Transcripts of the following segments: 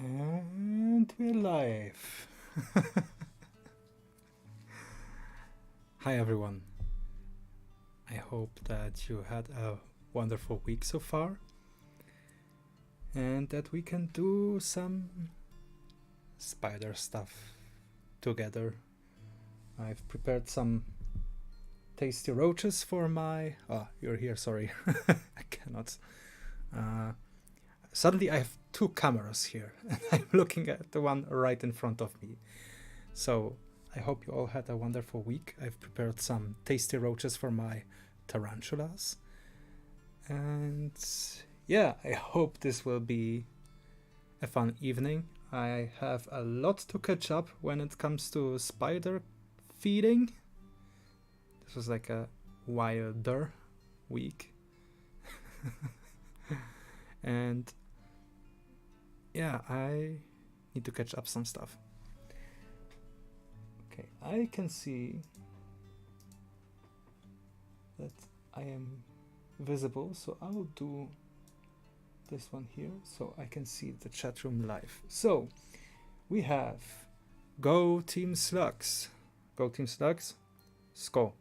And we're live. Hi everyone. I hope that you had a wonderful week so far and that we can do some spider stuff together. I've prepared some tasty roaches for my... Oh, you're here, sorry. I cannot. Suddenly I have two cameras here and I'm looking at the one right in front of me. So I hope you all had a wonderful week. I've prepared some tasty roaches for my tarantulas. And yeah, I hope this will be a fun evening. I have a lot to catch up when it comes to spider feeding. This was like a wilder week. And yeah, I need to catch up some stuff. Okay, I can see that I am visible, so I will do this one here so I can see the chat room live. So we have Go Team Slugs. Go Team Slugs. Skål.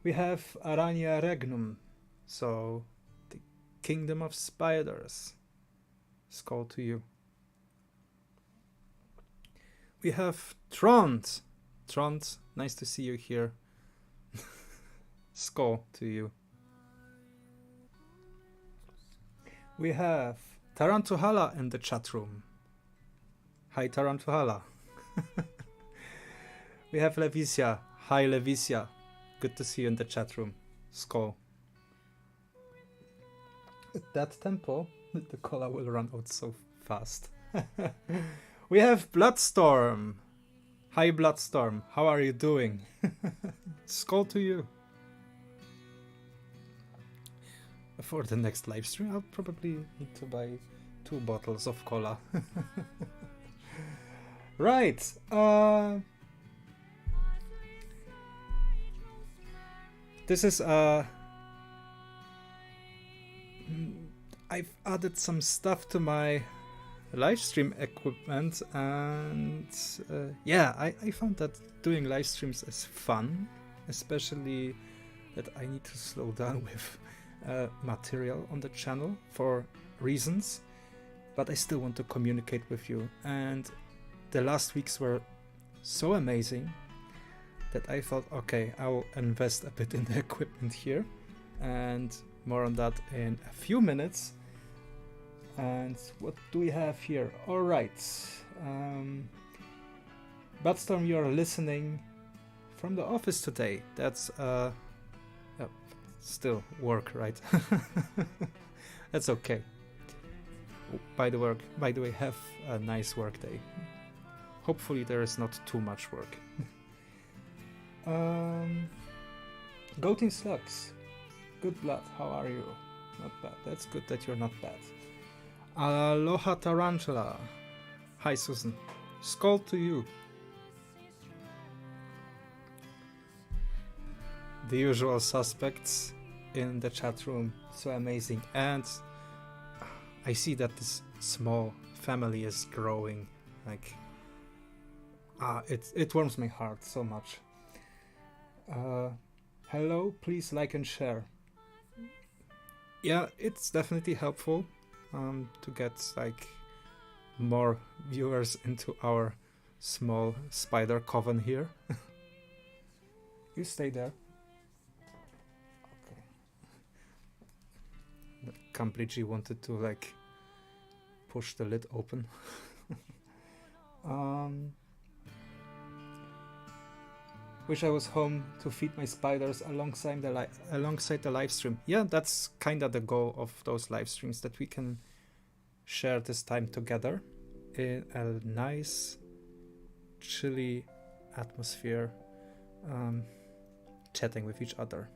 We have Arania Regnum. So the Kingdom of Spiders. Skål to you. We have Trond. Trond, nice to see you here. Skål to you. We have Tarantula in the chat room. Hi Tarantula. We have Levisia. Hi Levisia. Good to see you in the chat room. Skål. At that tempo, the cola will run out so fast. We have Bloodstorm. Hi Bloodstorm, how are you doing? Skål to you. For the next live stream, I'll probably need to buy 2 bottles of cola. Right. This is I've added some stuff to my live stream equipment, and yeah, I found that doing live streams is fun, especially that I need to slow down with material on the channel for reasons, but I still want to communicate with you, and the last weeks were so amazing that I thought, okay, I will invest a bit in the equipment here, and more on that in a few minutes. And what do we have here? All right, Bloodstorm, you're listening from the office today. That's still work, right? That's okay. By the way, have a nice work day. Hopefully there is not too much work. Goating Slugs. Good blood, how are you? Not bad. That's good that you're not bad. Aloha Tarantula. Hi Susan. Skål to you. The usual suspects in the chat room. So amazing. And I see that this small family is growing. Like, it warms my heart so much. Hello, please like and share. Yeah, it's definitely helpful to get like more viewers into our small spider coven here. You stay there. Okay. Cambridge wanted to like push the lid open. Wish I was home to feed my spiders alongside the live stream. Yeah, that's kind of the goal of those live streams, that we can share this time together in a nice, chilly atmosphere, chatting with each other.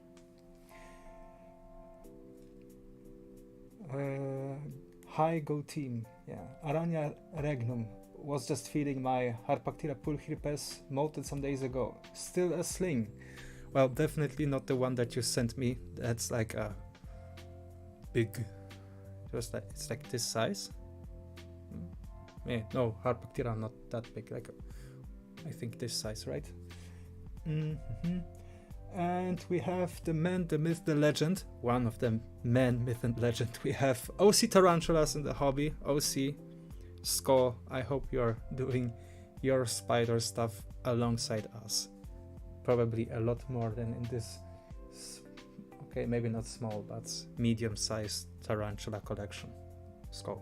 Hi, Go Team. Yeah, Arania Regnum was just feeding my Harpactira pulchripes, molted some days ago. Still a sling. Well, definitely not the one that you sent me. That's like a big tarantulas that it's like this size. Yeah, no, Harpactira not that big, like I think this size, right? And we have the man, the myth, the legend. One of them, man, myth, and legend. We have OC tarantulas in the hobby. OC, Skål, I hope you're doing your spider stuff alongside us. Probably a lot more than in this, okay, maybe not small, but medium-sized tarantula collection. Skål.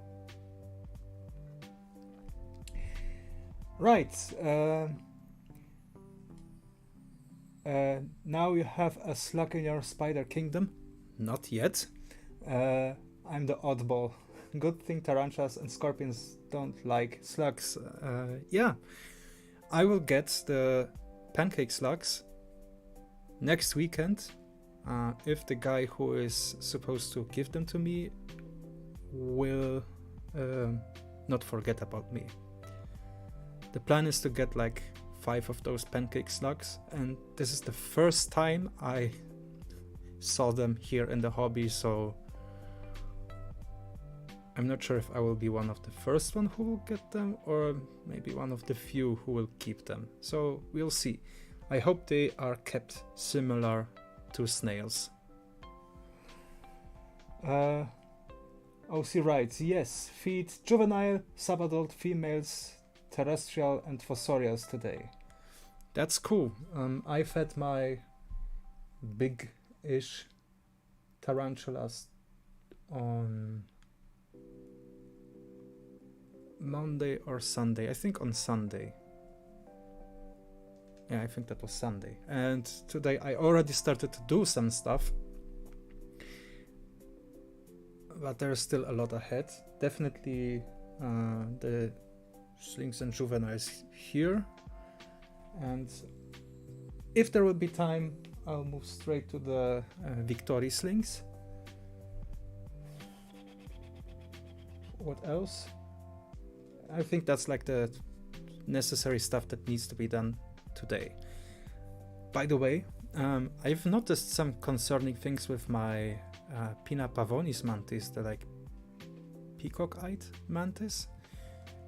Right. Now you have a slug in your spider kingdom. Not yet. I'm the oddball. Good thing tarantulas and scorpions don't like slugs. Yeah, I will get the pancake slugs next weekend if the guy who is supposed to give them to me will not forget about me. The plan is to get like 5 of those pancake slugs, and this is the first time I saw them here in the hobby, so I'm not sure if I will be one of the first one who will get them, or maybe one of the few who will keep them. So we'll see. I hope they are kept similar to snails. OC writes, yes, feed juvenile, subadult females, terrestrial and fossorials today. That's cool. I fed my big-ish tarantulas on Monday or Sunday. I think on Sunday. Yeah, I think that was Sunday. And today I already started to do some stuff, but there's still a lot ahead. Definitely the slings and juveniles here, and if there will be time, I'll move straight to the Victory slings. What else? I think that's like the necessary stuff that needs to be done today. By the way, I've noticed some concerning things with my Pinna pavonis mantis, the like peacock-eyed mantis.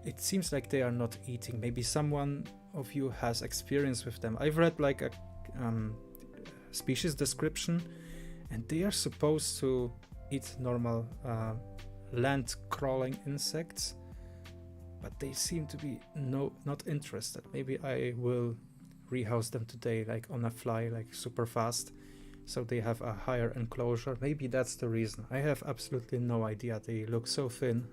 It seems like they are not eating. Maybe someone of you has experience with them. I've read like a species description, and they are supposed to eat normal land crawling insects, but they seem to be not interested. Maybe I will rehouse them today, like on a fly, like super fast, so they have a higher enclosure. Maybe that's the reason. I have absolutely no idea. They look so thin.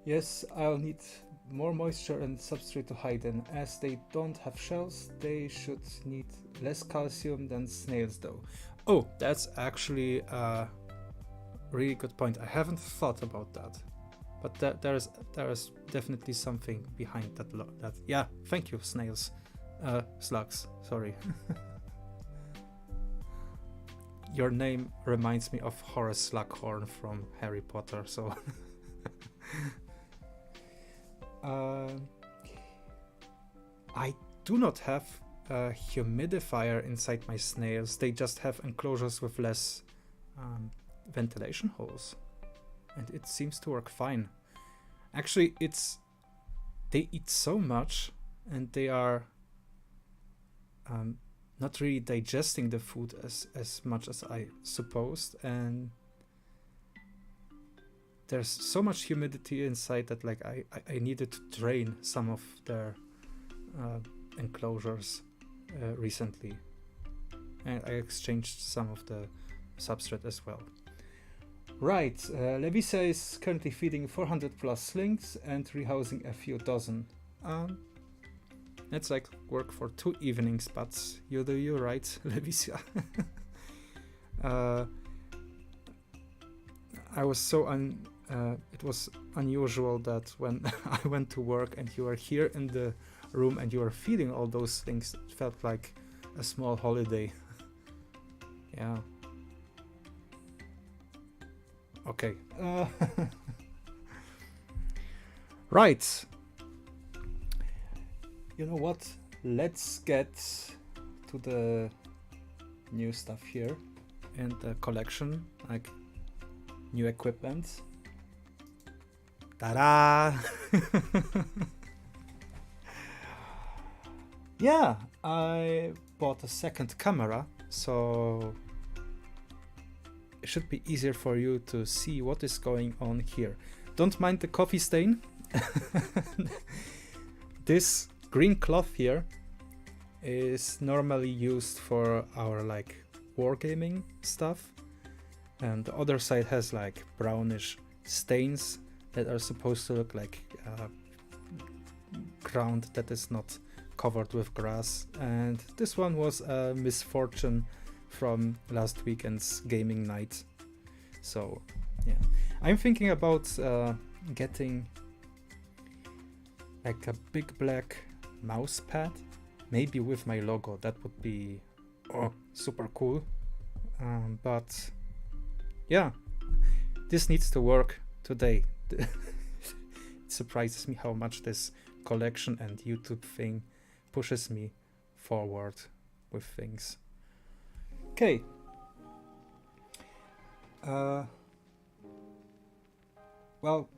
Yes, I'll need more moisture and substrate to hide in. As they don't have shells, they should need less calcium than snails though. Oh, that's actually a really good point. I haven't thought about that, but there is definitely something behind that. That yeah, thank you, snails, slugs. Sorry. Your name reminds me of Horace Slughorn from Harry Potter, so I do not have a humidifier inside my snails. They just have enclosures with less ventilation holes, and it seems to work fine. Actually, they eat so much, and they are not really digesting the food as much as I supposed, and there's so much humidity inside that like I needed to drain some of their enclosures recently, and I exchanged some of the substrate as well. Right, Levisa is currently feeding 400 plus slings and rehousing a few dozen. That's like work for 2 evenings, but you do you, right, Levisa? I was so it was unusual that when I went to work and you were here in the room and you were feeding all those things, it felt like a small holiday. Yeah. Okay. Right. You know what? Let's get to the new stuff here in the collection, like new equipment. Ta-da! Yeah, I bought a second camera, so it should be easier for you to see what is going on here. Don't mind the coffee stain. This green cloth here is normally used for our like wargaming stuff, and the other side has like brownish stains that are supposed to look like ground that is not covered with grass, and this one was a misfortune from last weekend's gaming night. So yeah, I'm thinking about getting like a big black mouse pad, maybe with my logo. That would be super cool. But yeah, this needs to work today. It surprises me how much this collection and YouTube thing pushes me forward with things. Okay. Well,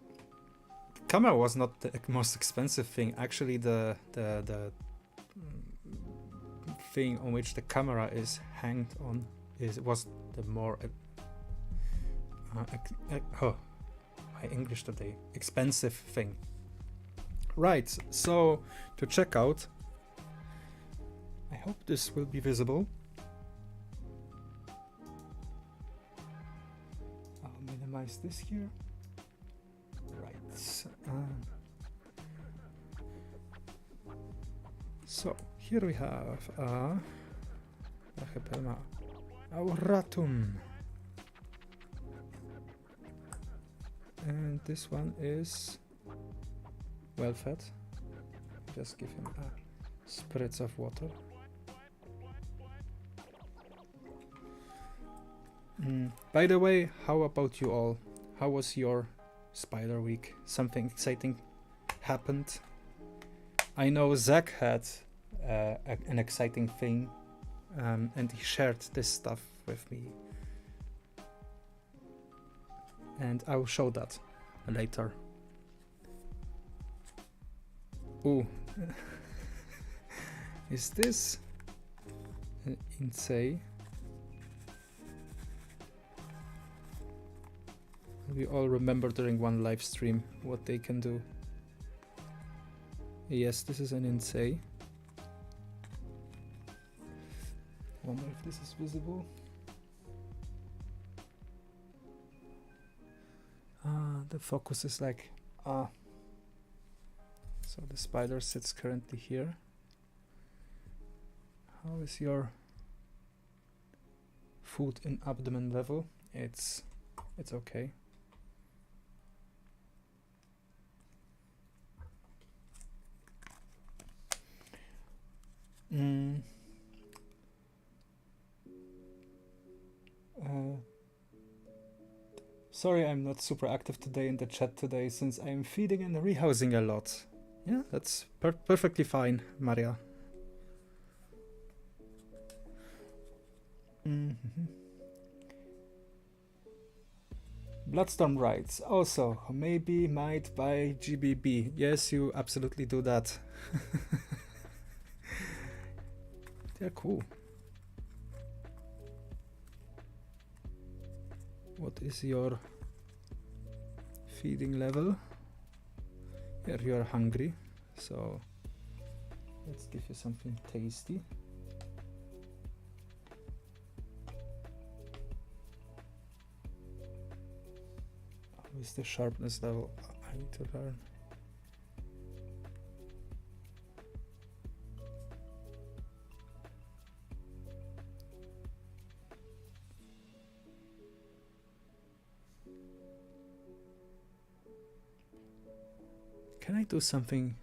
camera was not the most expensive thing. Actually, the thing on which the camera is hanged on was the more my English today, expensive thing. Right, so to check out, I hope this will be visible. I'll minimize this here. Right. So here we have Auratum, and this one is well fed. Just give him a spritz of water. By the way, how about you all? How was your spider week? Something exciting happened? I know Zach had an exciting thing, and he shared this stuff with me, and I will show that later. Ooh. Is this an insane? We all remember during one live stream what they can do. Yes, this is an insane. Wonder if this is visible. The focus is like so the spider sits currently here. How is your foot in abdomen level? It's okay. Sorry, I'm not super active today in the chat today since I'm feeding and rehousing a lot. Yeah, that's perfectly fine, Maria. Bloodstorm writes, also, maybe might buy GBB. Yes, you absolutely do that. They're cool. What is your feeding level? Here you are hungry, so let's give you something tasty. How is the sharpness level? I need to learn. Can I do something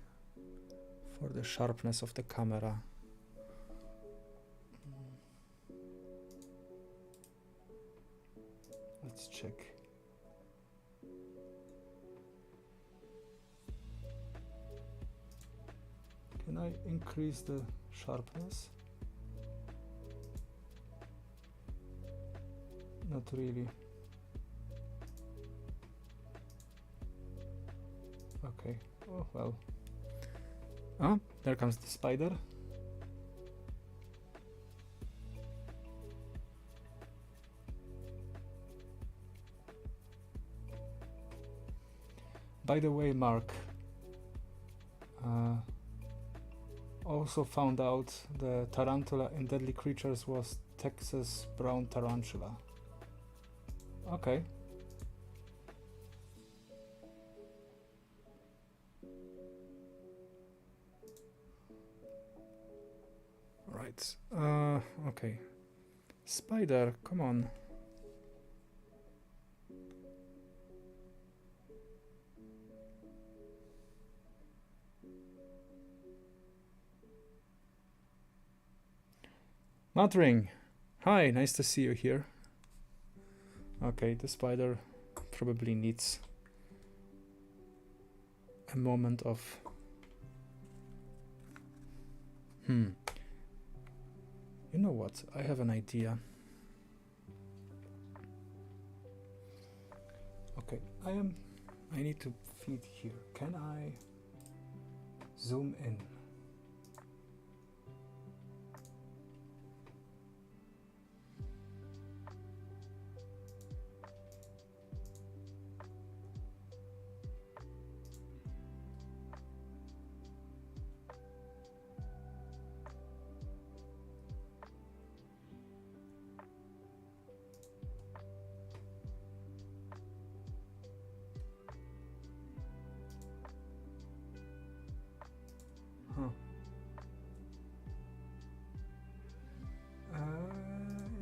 for the sharpness of the camera? Let's check. Can I increase the sharpness? not really. Okay, oh well. Ah, there comes the spider. By the way, Mark, also found out the tarantula in Deadly Creatures was Texas brown tarantula. Okay. Right. Okay. Spider, come on. Mudring, hi, nice to see you here. Okay, the spider probably needs a moment of... You know what? I have an idea. Okay, I need to feed here. Can I zoom in?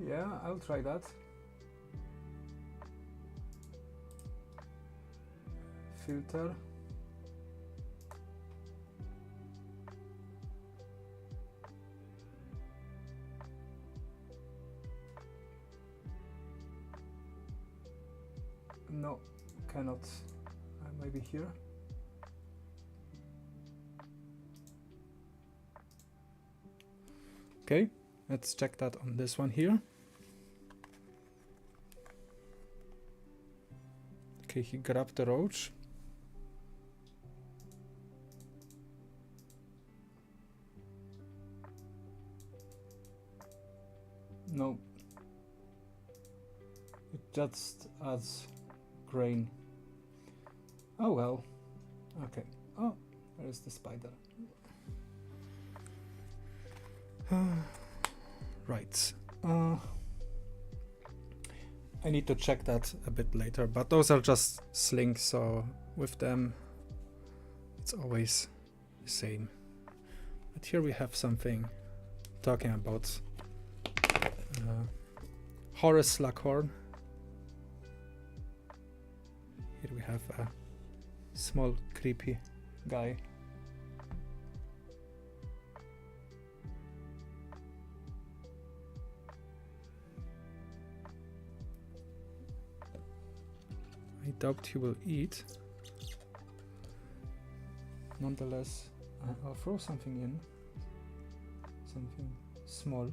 Yeah, I'll try that. Filter. No, cannot. Maybe here. Okay, let's check that on this one here. Okay, he grabbed the roach. No. It just adds grain. Oh well. Okay. Oh, there's the spider. Right. I need to check that a bit later, but those are just slings, so with them it's always the same. But here we have something talking about Horace Slughorn. Here we have a small creepy guy. I doubt he will eat. Nonetheless, I'll throw something in. Something small.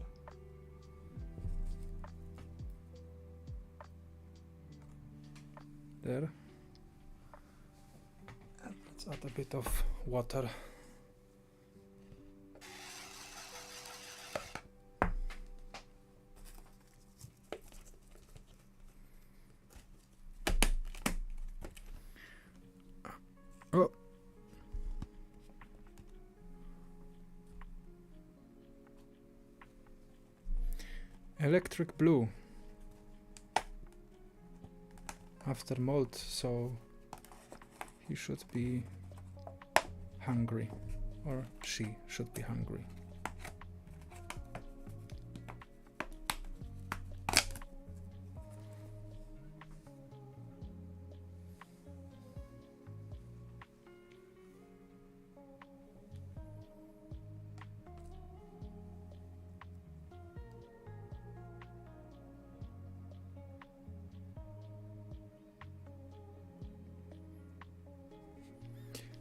There. And let's add a bit of water. Oh. Electric blue. After mold, so he should be hungry, or she should be hungry.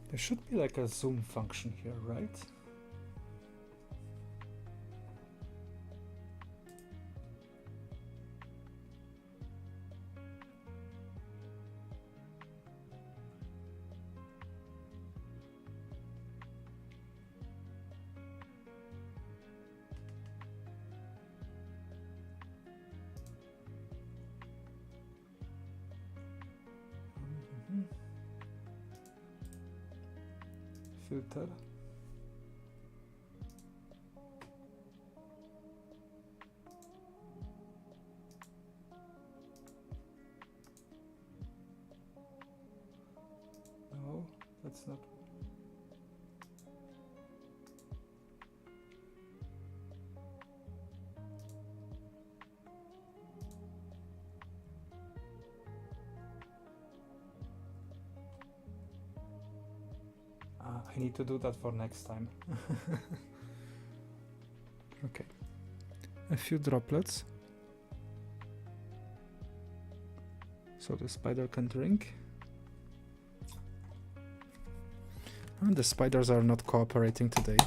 There should be like a zoom function here, right? filter. No, that's not. I need to do that for next time. Okay. A few droplets. So the spider can drink. And the spiders are not cooperating today.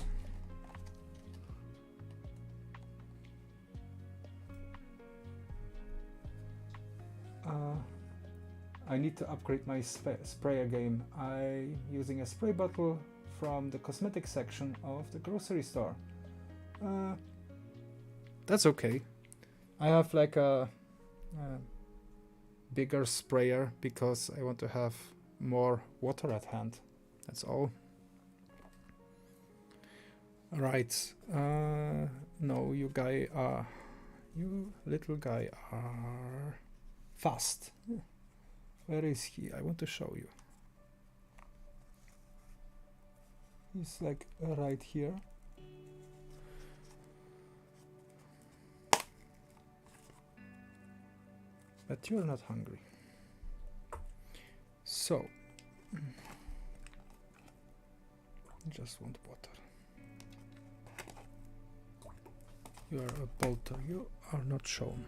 I need to upgrade my sprayer game. I'm using a spray bottle from the cosmetic section of the grocery store. That's okay. I have like a bigger sprayer because I want to have more water at hand. That's all. Right. No, you little guy are fast. Where is he? I want to show you. He's like right here. But you're not hungry. So, just want water. You are a bolter. You are not shown.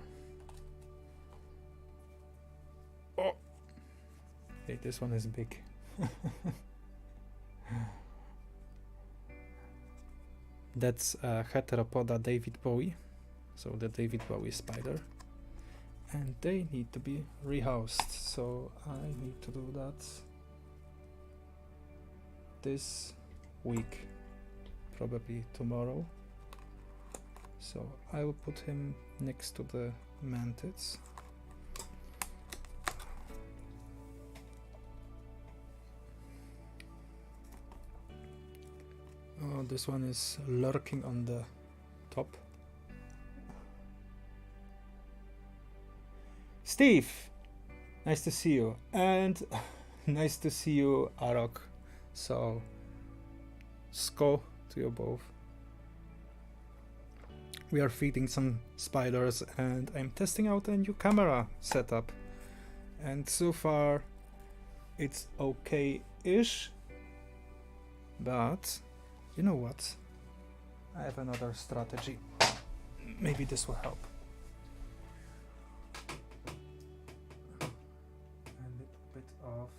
Oh! Hey, this one is big. That's Heteropoda David Bowie, so the David Bowie spider, and they need to be rehoused, so I need to do that this week, probably tomorrow. So I will put him next to the mantids. Oh, this one is lurking on the top. Steve! Nice to see you. And nice to see you, Arok. So, Skål to you both. We are feeding some spiders and I'm testing out a new camera setup. And so far, it's okay-ish. But you know what? I have another strategy. Maybe this will help. A little bit of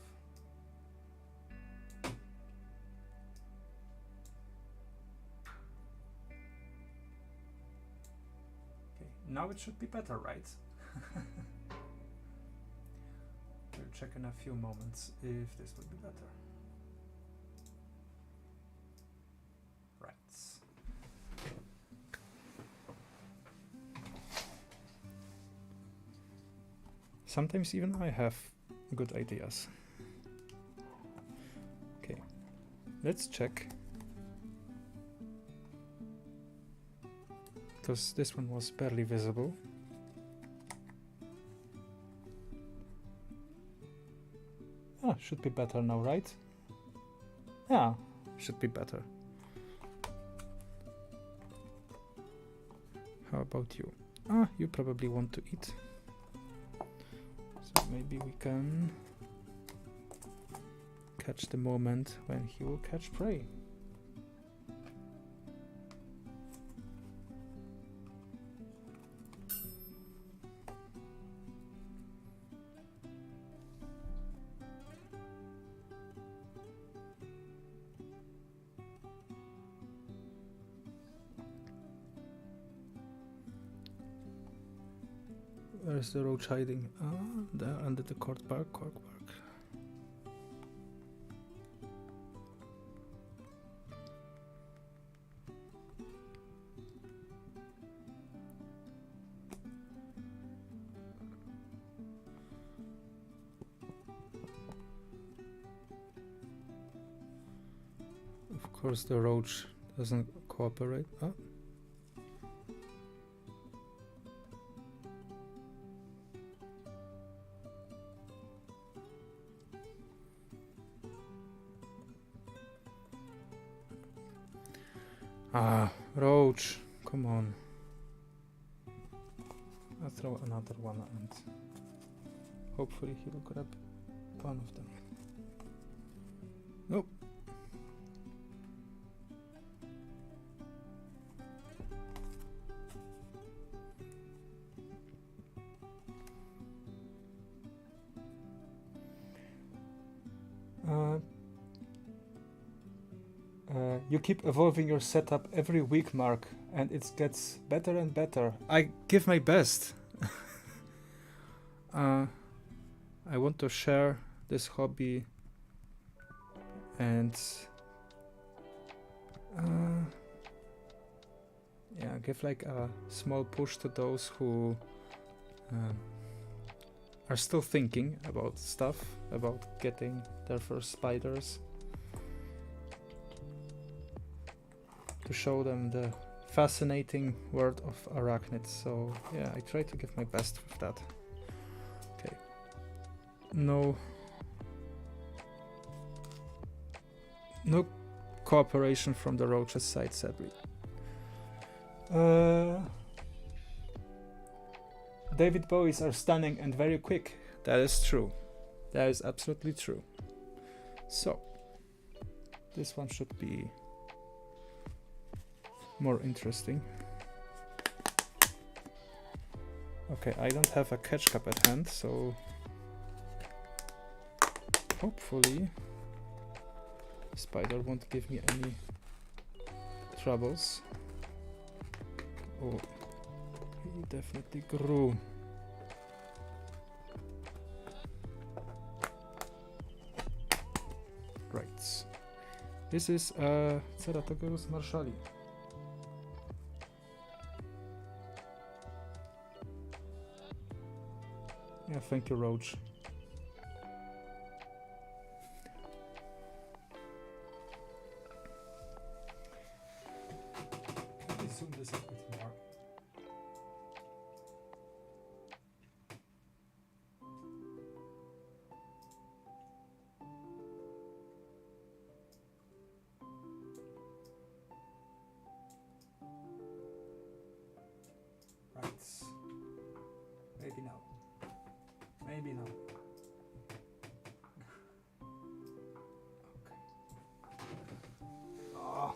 okay, now it should be better, right? We'll check in a few moments if this will be better. Sometimes even I have good ideas. Okay, let's check. Because this one was barely visible. Ah, should be better now, right? Yeah, should be better. How about you? Ah, you probably want to eat. So maybe we can catch the moment when he will catch prey. Where's the roach hiding? Ah, there under the cork bark. course, the roach doesn't cooperate. Oh. Ah, roach, come on. I'll throw another one and hopefully he'll grab one of them. Nope. You keep evolving your setup every week, Mark, and it gets better and better. I give my best. I want to share this hobby and yeah, give like a small push to those who are still thinking about stuff, about getting their first spiders. To show them the fascinating world of arachnids. So yeah, I try to give my best with that. Okay. No cooperation from the roaches side, sadly. David Bowies are stunning and very quick. That is true. That is absolutely true. So this one should be more interesting. Okay, I don't have a catch cup at hand, so hopefully the spider won't give me any troubles. Oh, he definitely grew. Right. This is Ceratogeus marshalli. Yeah, thank you, Roach. Can we zoom this a bit more? Right. Maybe now. Maybe not. Okay. Oh.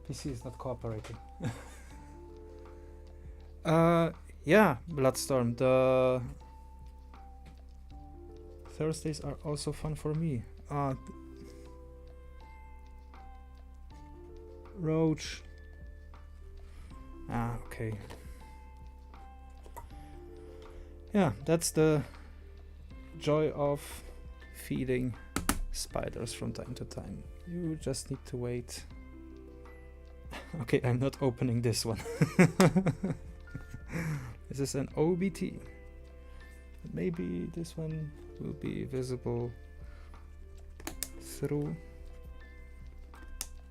PC is not cooperating. Yeah, Bloodstorm. The Thursdays are also fun for me. Roach. Okay. Yeah, that's the joy of feeding spiders from time to time. You just need to wait. Okay, I'm not opening this one. This is an OBT. Maybe this one will be visible through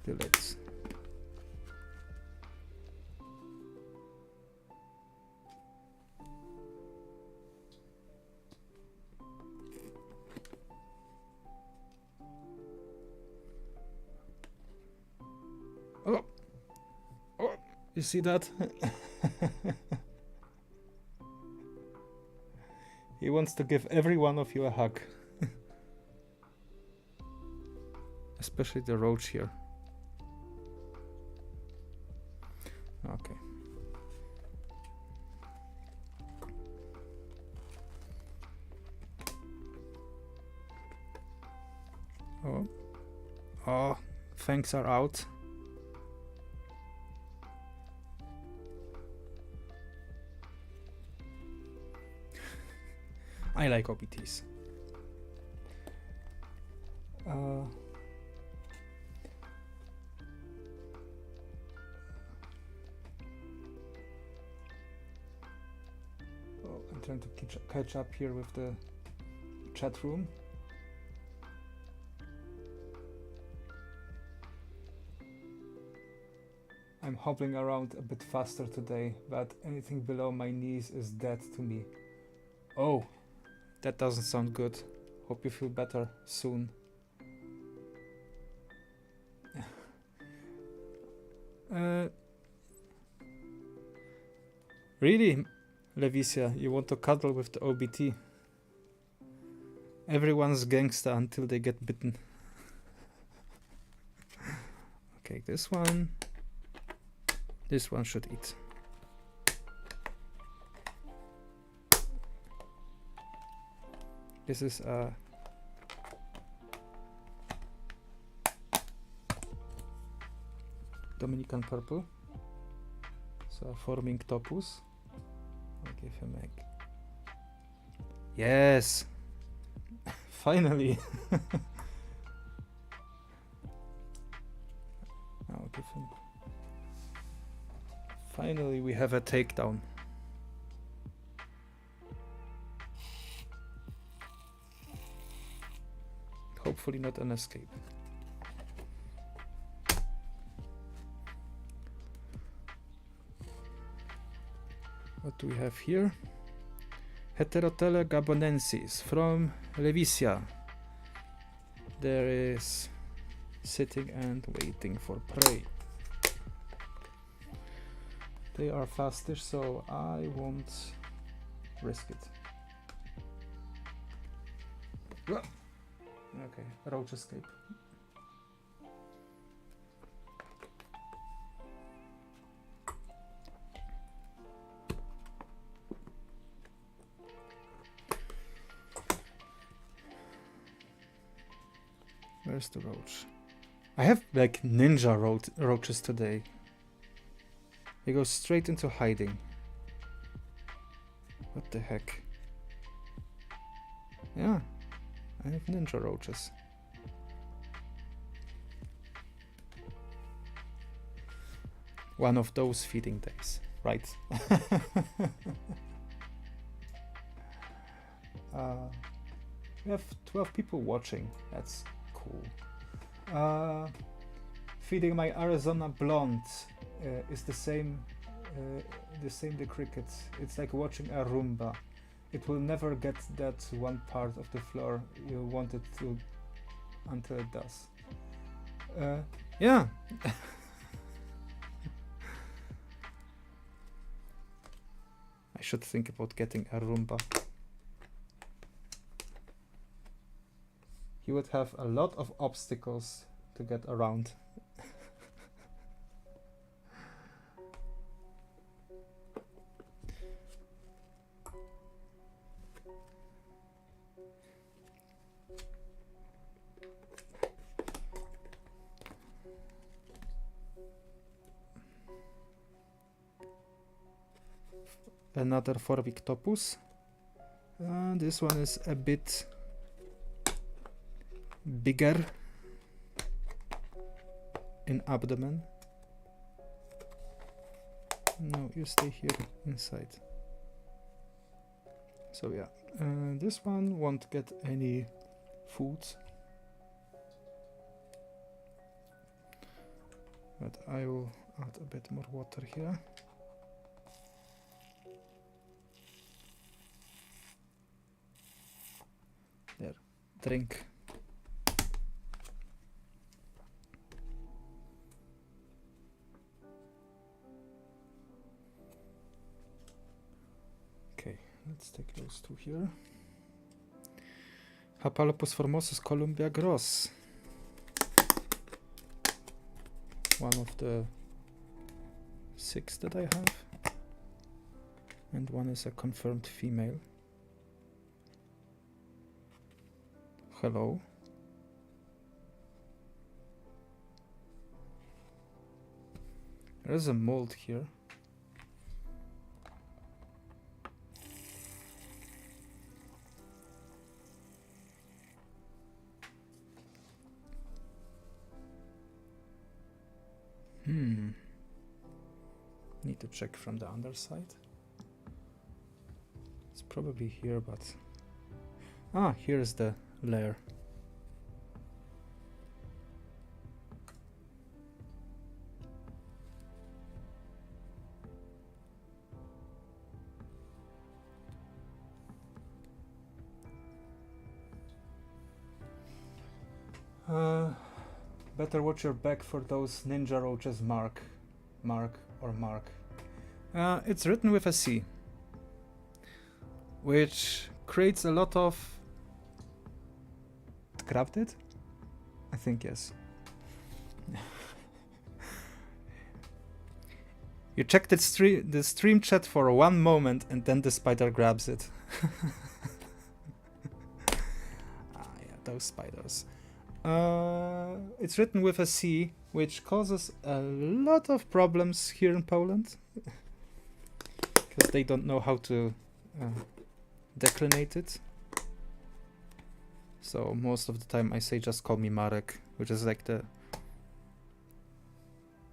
the lids. You see that? He wants to give every one of you a hug. Especially the roach here. Okay. Oh, fangs are out. I like OBTs. I'm trying to catch up here with the chat room. I'm hobbling around a bit faster today, but anything below my knees is dead to me. Oh, that doesn't sound good. Hope you feel better soon. Really, Levicia, you want to cuddle with the OBT? Everyone's gangsta until they get bitten. Okay, this one should eat. This is a Dominican purple, so a forming topus. I'll give him egg. Yes, finally. I'll give him. Finally, we have a takedown. Hopefully not an escape. What do we have here? Heterotele gabonensis from Levicia. There is sitting and waiting for prey. They are faster, so I won't risk it. Okay, roach escape. Where's the roach? I have like ninja roaches today. They go straight into hiding. What the heck? Yeah, I have ninja roaches. One of those feeding days, right? We have 12 people watching. That's cool. Feeding my Arizona blonde is the same the cricket. It's like watching a Roomba. It will never get that one part of the floor you want it to until it does. Yeah. I should think about getting a Roomba. He would have a lot of obstacles to get around. Another Forvictopus. This one is a bit bigger in abdomen. No, you stay here inside. So yeah, this one won't get any food, but I will add a bit more water here. There, drink. Okay, let's take those two here. Hapalopus formosus Columbia gross. One of the 6 that I have. And one is a confirmed female. Hello. There's a mold here. Need to check from the underside. It's probably here, but here's the layer. Better watch your back for those ninja roaches, Mark. It's written with a C, which creates a lot of... Grabbed it? I think yes. You check the stream chat for 1 moment and then the spider grabs it. Yeah, those spiders. It's written with a C, which causes a lot of problems here in Poland. Because they don't know how to declinate it. So most of the time I say just call me Marek, which is like the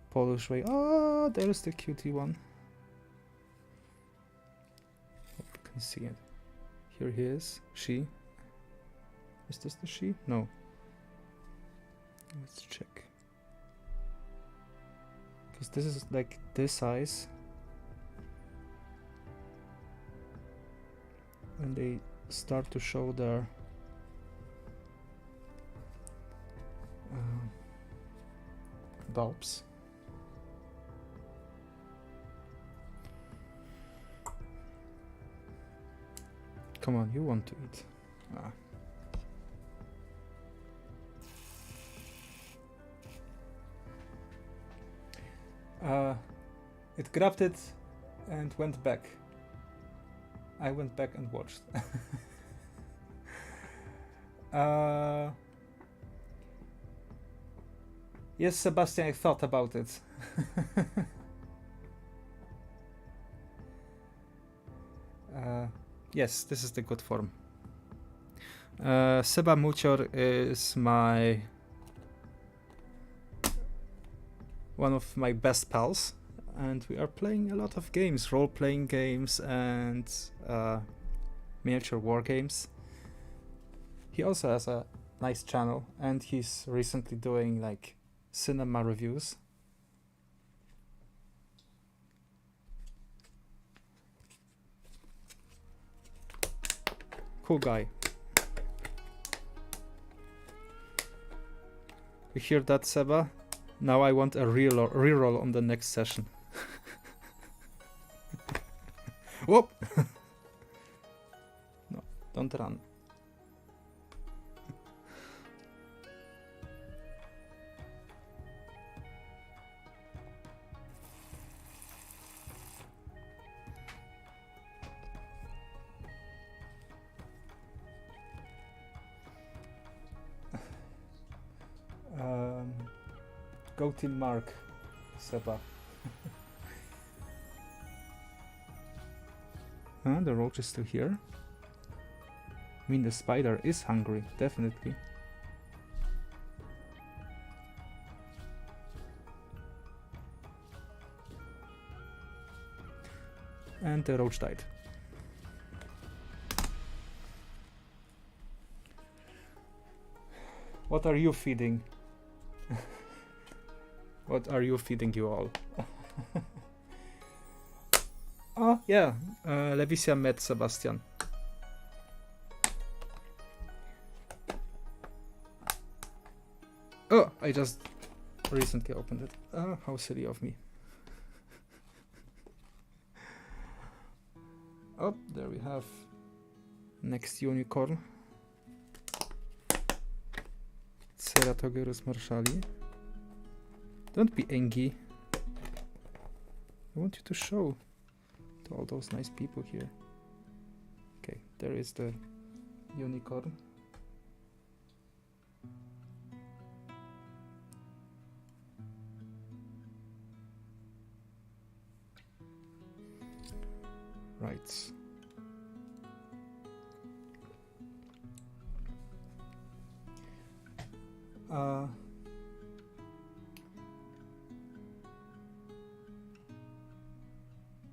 Polish way. Oh, there's the cutie one. Hope you can see it. Here he is. She. Is this the she? No. Let's check. Because this is like this size. And they start to show their bulbs. Come on, you want to eat. It grabbed it and went back. I went back and watched. Yes, Sebastian, I thought about it. Yes, this is the good form. Seba Mucior is one of my best pals, and we are playing a lot of games, role-playing games and miniature war games. He also has a nice channel, and he's recently doing like cinema reviews. Cool guy. You hear that, Seba? Now I want a reroll on the next session. Whoop! No, don't run. Go Team Mark, Seba. The roach is still here. I mean, the spider is hungry, definitely. And the roach died. What are you feeding? What are you feeding you all? Oh, yeah. Levisia met Sebastian. Oh, I just recently opened it. How silly of me. Oh, there we have next unicorn. Ceratogerus marshali. Don't be angry. I want you to show to all those nice people here. Okay, there is the unicorn. Right.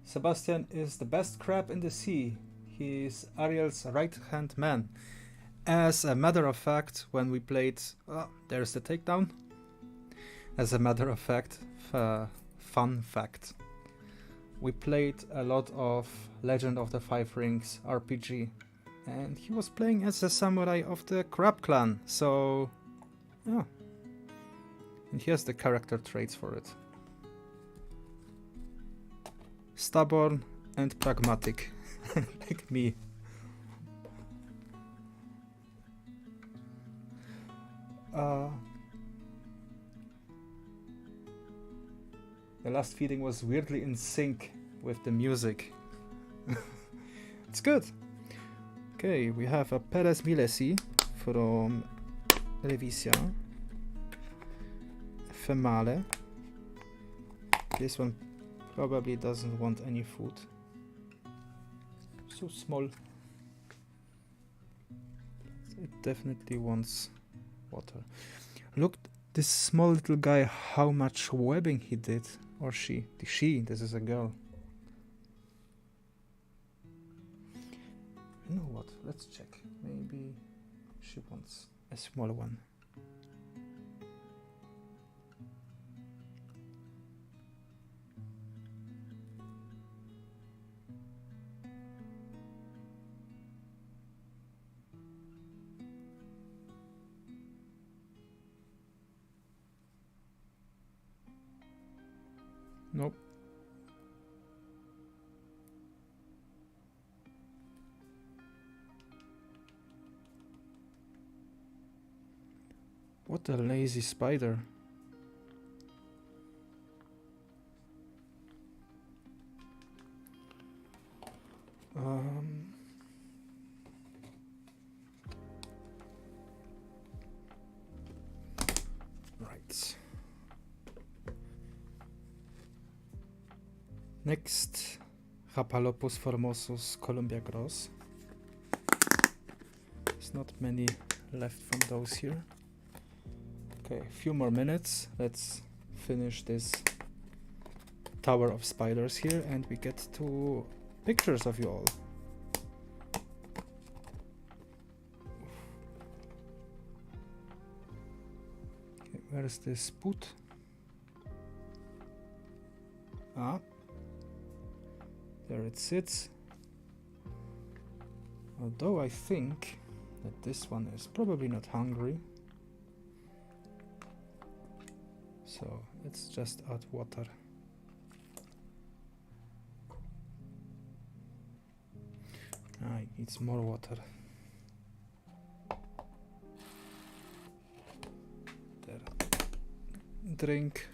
Sebastian is the best crab in the sea. He is Ariel's right-hand man. As a matter of fact, when we played... there's the takedown. As a matter of fact, fun fact. We played a lot of Legend of the Five Rings RPG. And he was playing as a samurai of the Crab Clan. So, Oh. And here's the character traits for it. Stubborn and pragmatic, like me. The last feeding was weirdly in sync with the music. It's good. Okay, we have a Perez Milesi from Revisia. Female. This one probably doesn't want any food. So small. It definitely wants water. Look, this small little guy, how much webbing he did. Or she. This is a girl. You know what? Let's check. Maybe she wants a small one. Nope. What a lazy spider. Right. Next, Hapalopus formosus Columbia gross. There's not many left from those here. Okay, a few more minutes. Let's finish this tower of spiders here and we get to pictures of you all. Okay, where is this boot? Ah. There it sits. Although I think that this one is probably not hungry. So let's just add water. It needs more water. There. Drink.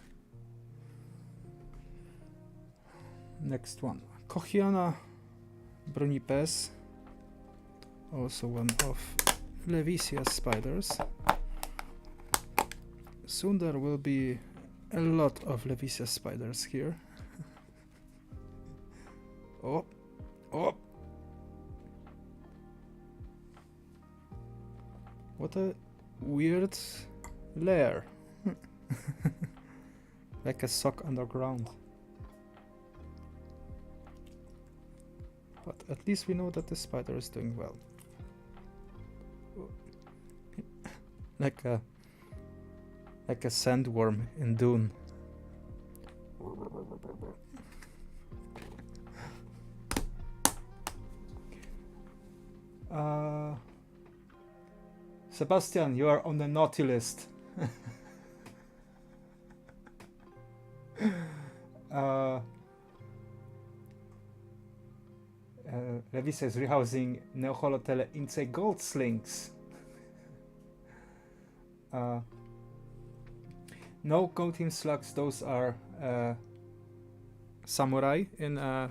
Next one. Kochiana Bronipes, also one of Levisia's spiders. Soon there will be a lot of Levisia spiders here. Oh, oh! What a weird lair. Like a sock underground. But at least we know that the spider is doing well. like a sandworm in Dune. Sebastian, you are on the naughty list. Levisia is rehousing Neoholotele insect gold slings. No goat-team slugs, those are samurai in a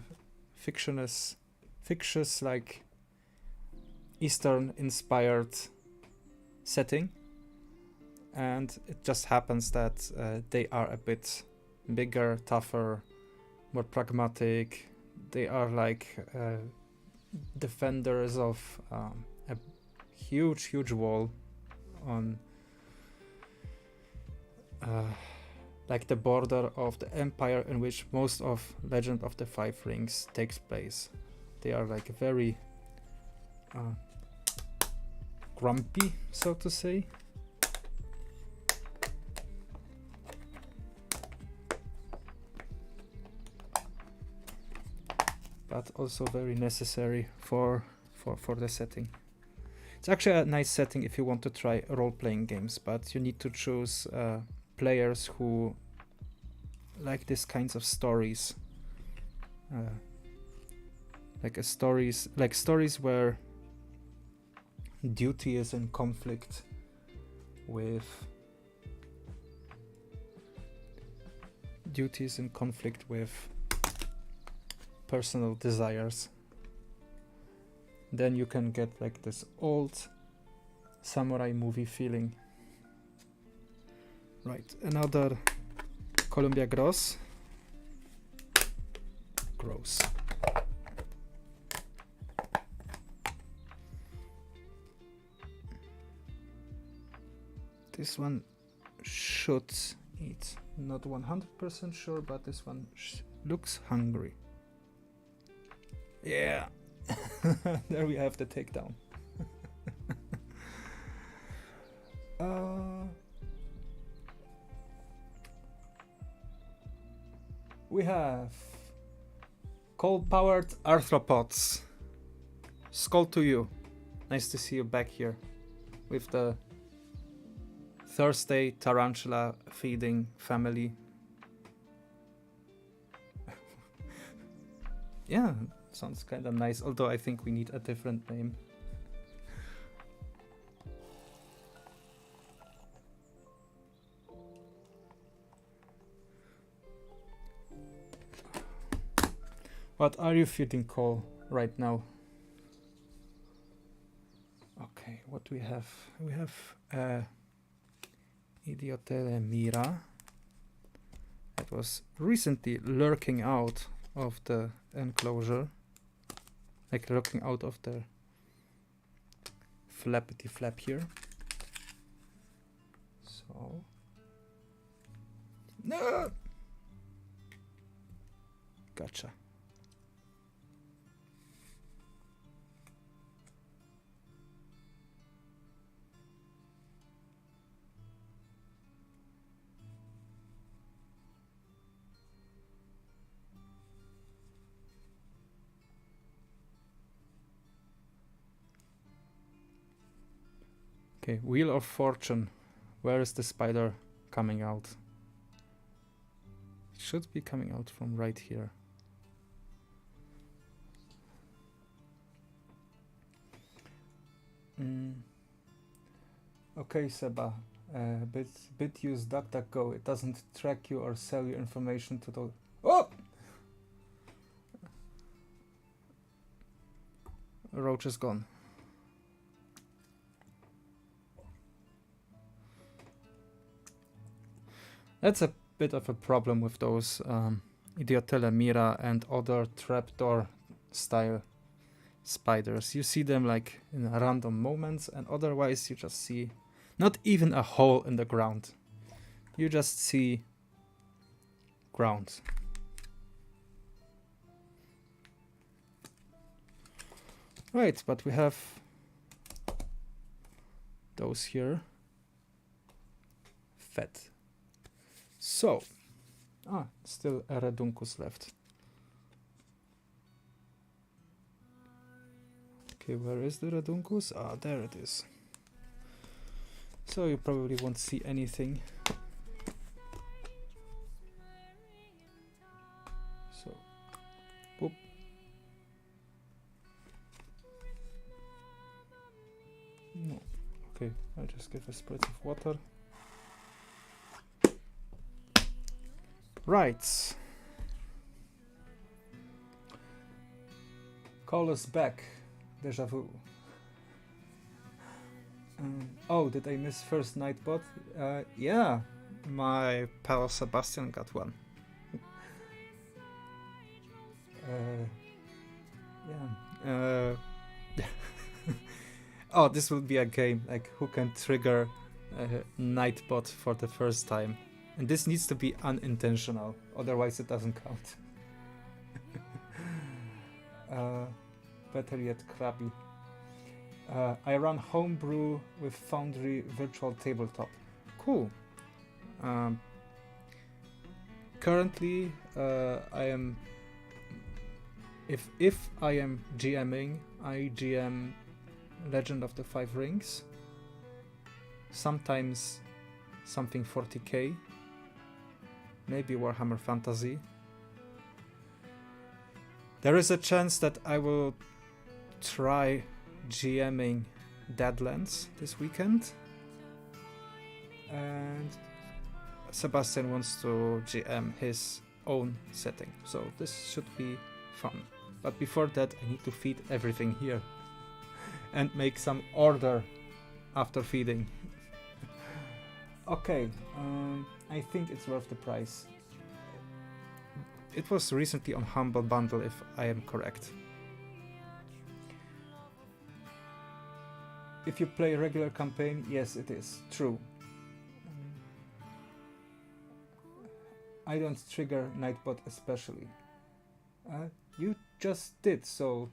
fictitious like Eastern inspired setting, and it just happens that they are a bit bigger, tougher, more pragmatic. They are like defenders of a huge wall on like the border of the empire in which most of Legend of the Five Rings takes place. They are like very grumpy, so to say. But also very necessary for the setting. It's actually a nice setting if you want to try role-playing games, but you need to choose players who like these kinds of stories, stories where duty is in conflict with personal desires. Then you can get like this old samurai movie feeling. Right, another Columbia Gross. Gross. This one should eat. Not 100% sure, but this one looks hungry. Yeah. There we have the takedown. We have coal-powered arthropods. Skål to you. Nice to see you back here with the Thursday tarantula feeding family. Yeah, sounds kind of nice, although I think we need a different name. What are you feeding Cole right now? Okay, what do we have? We have Idiotele Mira. It was recently lurking out of the enclosure, like looking out of the flappity flap here. So no, gotcha. Okay, Wheel of Fortune. Where is the spider coming out? It should be coming out from right here. Okay, Seba. Bit use DuckDuckGo. It doesn't track you or sell you information to the... Oh! Roach is gone. That's a bit of a problem with those Idiotele Mira and other trapdoor style spiders. You see them like in random moments, and otherwise you just see not even a hole in the ground. You just see ground. Right, but we have those here. Fed. So, still a Redunculus left. Okay, where is the Redunculus? Ah, there it is. So you probably won't see anything. So, whoop. No. Okay, I'll just give a spritz of water. Right. Call us back. Deja vu. Oh, did I miss first Nightbot? Yeah, my pal Sebastian got one. Yeah. Oh, this will be a game, like who can trigger Nightbot for the first time. And this needs to be unintentional, otherwise it doesn't count. Better yet, crappy. I run homebrew with Foundry Virtual Tabletop. Cool. Currently, I am. If I am GMing, I GM Legend of the Five Rings. Sometimes something 40k. Maybe Warhammer Fantasy. There is a chance that I will try GMing Deadlands this weekend. And Sebastian wants to GM his own setting, so this should be fun. But before that, I need to feed everything here and make some order after feeding. Okay, I think it's worth the price. It was recently on Humble Bundle, if I am correct. If you play a regular campaign, yes, it is true. I don't trigger Nightbot especially. You just did, so...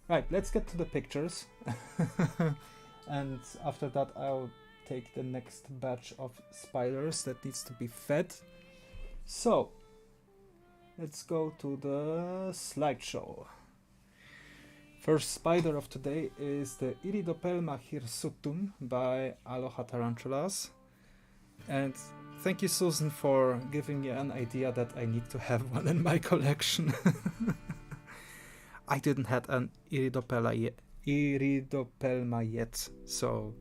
Right, let's get to the pictures. And after that I'll take the next batch of spiders that needs to be fed. So, let's go to the slideshow. First spider of today is the Iridopelma hirsutum by Aloha Tarantulas. And thank you, Susan, for giving me an idea that I need to have one in my collection. I didn't have an Iridopelma yet, so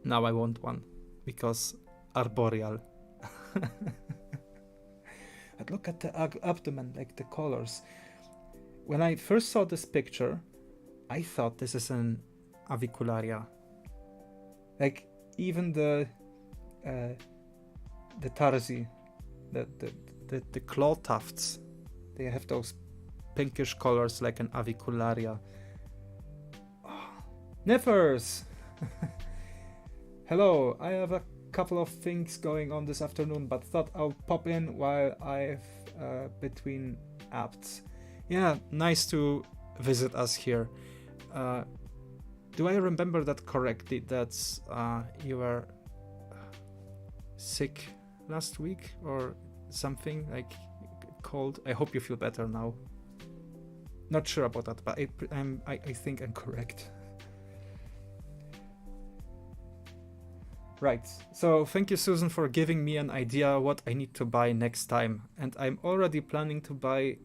now I want one, because arboreal. But look at the abdomen, like the colors. When I first saw this picture, I thought this is an avicularia. Like, even the tarsi, the claw tufts, they have those pinkish colors like an avicularia. Oh, Neffers! Hello, I have a couple of things going on this afternoon, but thought I'll pop in while I've between apps. Yeah, nice to visit us here. Do I remember that correctly? That's you were sick last week or something, like cold. I hope you feel better now. Not sure about that, but I think I'm correct. Right, so thank you, Susan, for giving me an idea what I need to buy next time. And I'm already planning to buy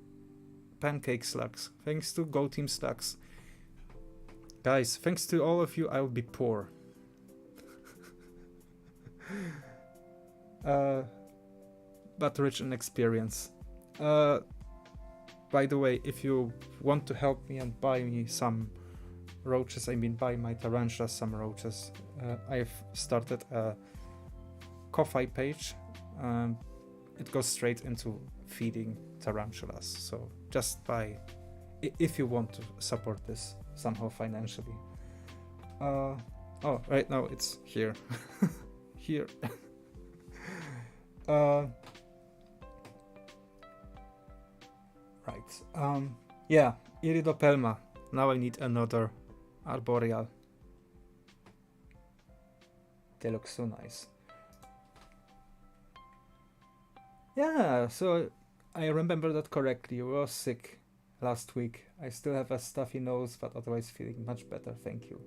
pancake slugs, thanks to Go Team Slugs. Guys, thanks to all of you, I'll be poor. But rich in experience. By the way, if you want to help me and buy me some roaches, I mean buy my tarantulas some roaches, I've started a Ko-Fi page. It goes straight into feeding tarantulas, so just buy if you want to support this somehow financially. Oh, right now it's here. Here. Right. Yeah, Iridopelma. Now I need another arboreal. They look so nice. Yeah, so I remember that correctly. You were sick last week. I still have a stuffy nose, but otherwise feeling much better. Thank you.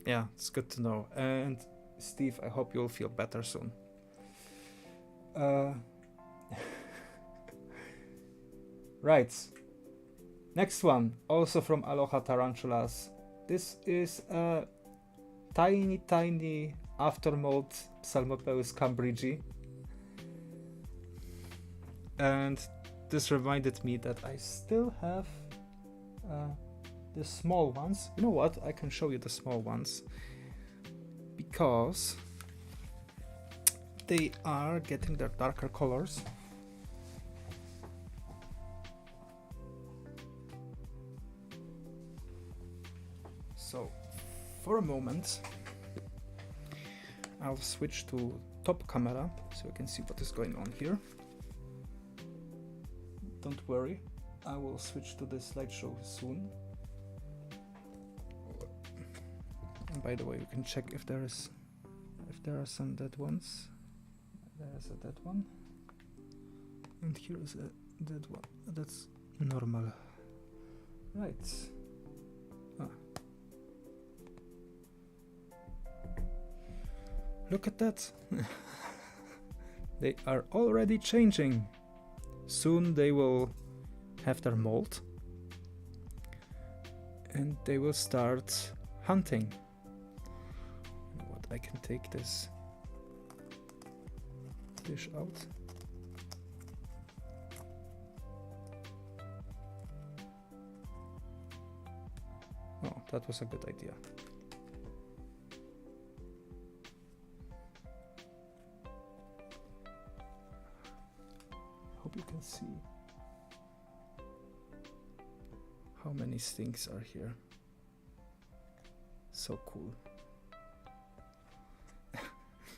Yeah, it's good to know. And Steve, I hope you'll feel better soon. Right. Next one, also from Aloha Tarantulas. This is a tiny aftermold Psalmopeus cambridgei. And this reminded me that I still have the small ones. You know what? I can show you the small ones. Because they are getting their darker colors. So, for a moment, I'll switch to top camera so you can see what is going on here. Don't worry, I will switch to the slideshow soon. And by the way, you can check if there are some dead ones. There's a dead one, and here is a dead one. That's normal. Right. Ah. Look at that. They are already changing. Soon they will have their molt. And they will start hunting. What, I can take this dish out. Oh, that was a good idea. Hope you can see how many things are here. So cool.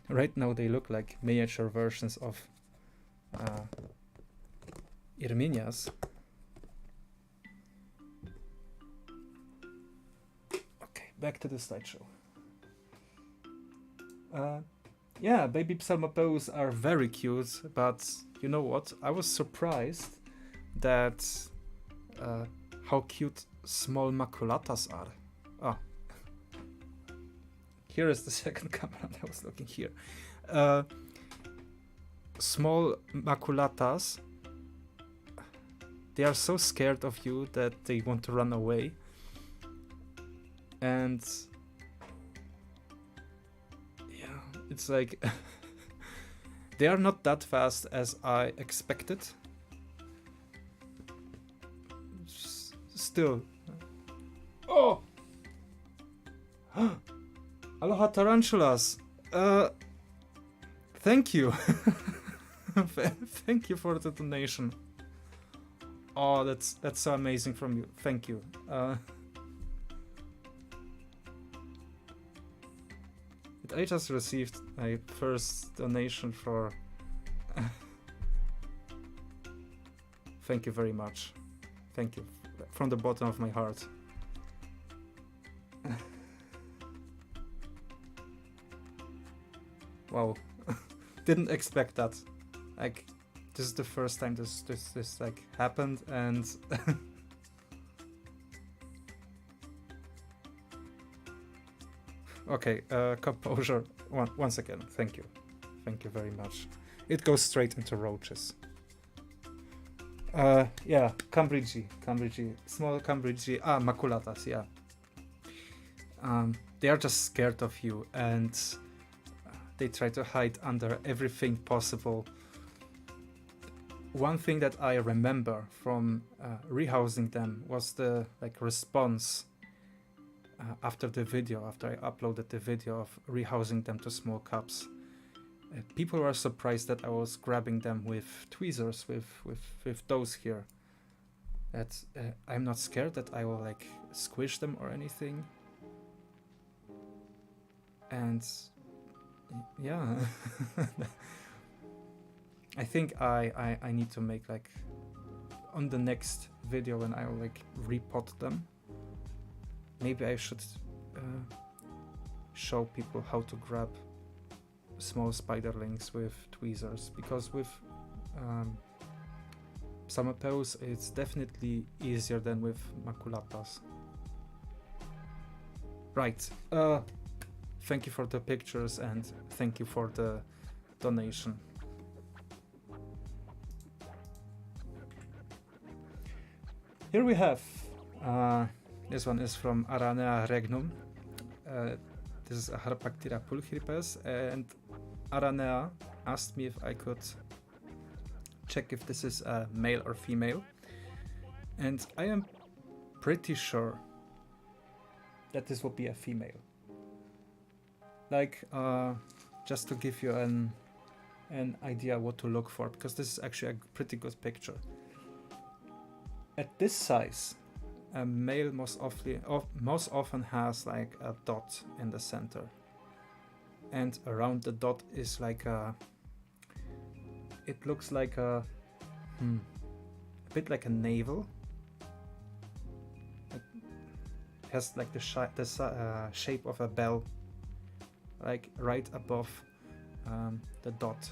Right now they look like miniature versions of Irminias. Okay, back to the slideshow. Yeah, baby psalmopeus are very cute, but you know what? I was surprised that how cute small maculatas are. Ah, here is the second camera. I was looking here. Small maculatas, they are so scared of you that they want to run away. And yeah, it's like they are not that fast as I expected. Still. Oh! Aloha tarantulas! Thank you! Thank you for the donation. Oh, that's so amazing from you. Thank you. I just received my first donation for... Thank you very much. Thank you. From the bottom of my heart. Wow. Didn't expect that. Like, this is the first time this like happened, and okay, composure. Once again, thank you very much. It goes straight into roaches. Yeah, Cambridgei, small Cambridgei. Ah, maculatas, yeah. They are just scared of you, and they try to hide under everything possible. One thing that I remember from rehousing them was the response after the video, after I uploaded the video of rehousing them to small cups. People were surprised that I was grabbing them with tweezers, with those here. That I'm not scared that I will squish them or anything. And yeah, I think I need to make on the next video when I will repot them. Maybe I should show people how to grab small spiderlings with tweezers, because with psalmopeus it's definitely easier than with maculatas. Right. Thank you for the pictures and thank you for the donation. Here we have, this one is from Aranea regnum. This is a Harpactira pulchripes, and Aranea asked me if I could check if this is a male or female. And I am pretty sure that this will be a female. Just to give you an idea what to look for, because this is actually a pretty good picture. At this size, a male most often has a dot in the center, and around the dot is it looks like a bit like a navel. It has the shape of a bell, right above the dot.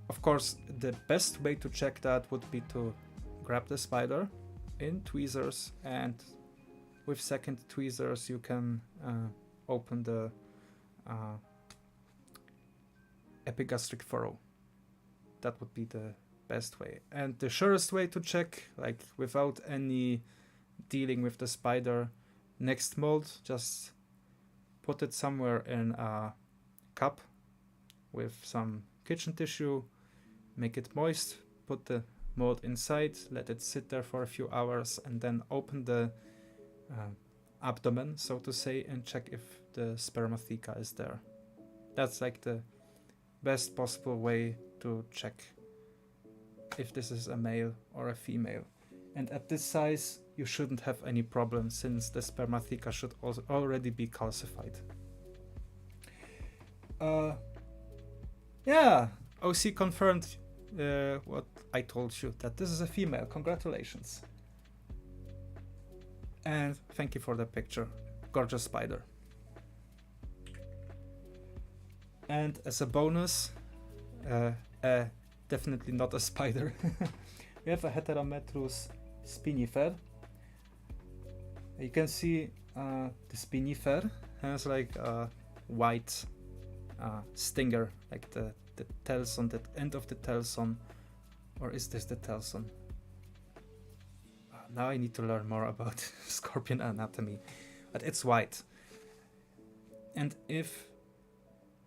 Of course, the best way to check that would be to grab the spider in tweezers, and with second tweezers you can open the epigastric furrow. That would be the best way. And the surest way to check, like without any dealing with the spider, next mold, just put it somewhere in a cup with some kitchen tissue, make it moist, put the mold inside, let it sit there for a few hours, and then open the abdomen, so to say, and check if the spermatheca is there. That's like the best possible way to check if this is a male or a female. And at this size you shouldn't have any problem, since the spermatheca should also already be calcified. Yeah, OC confirmed what I told you, that this is a female. Congratulations. And thank you for the picture. Gorgeous spider. And as a bonus, definitely not a spider, we have a Heterometrus spinifer. You can see the spinifer has like a white stinger, like the telson, the end of the telson. Or is this the telson? Now I need to learn more about scorpion anatomy, but it's white. And if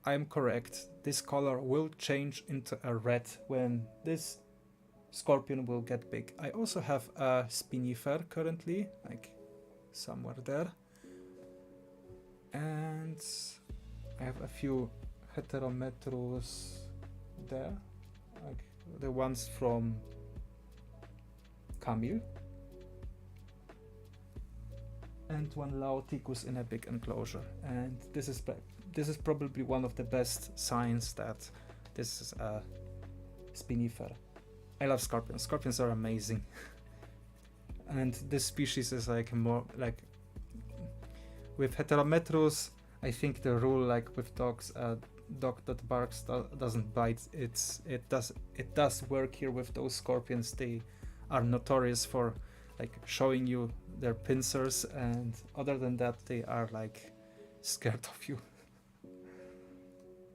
I'm correct, this color will change into a red when this scorpion will get big. I also have a spinifer currently, like somewhere there. And I have a few Heterometrus there, like the ones from Camille. And one Laoticus in a big enclosure. And this is probably one of the best signs that this is a spinifer. I love scorpions. Scorpions are amazing. And this species is like more like with Heterometrus. I think the rule, like with dogs, a dog that barks doesn't bite. It does work here with those scorpions. They are notorious for like showing you their pincers, and other than that they are like scared of you.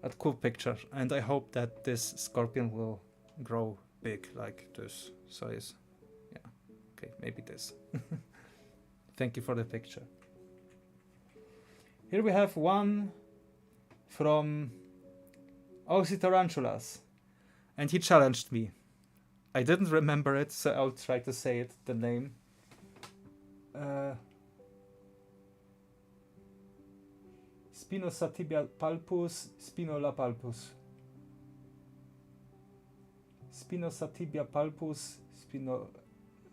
A cool picture, and I hope that this scorpion will grow big like this size. Yeah, okay, maybe this. Thank you for the picture. Here we have one from OC Tarantulas, and he challenged me. I didn't remember it, so I'll try to say it, the name. Spinosatibia palpus, spinola palpus. Spinosatibia palpus,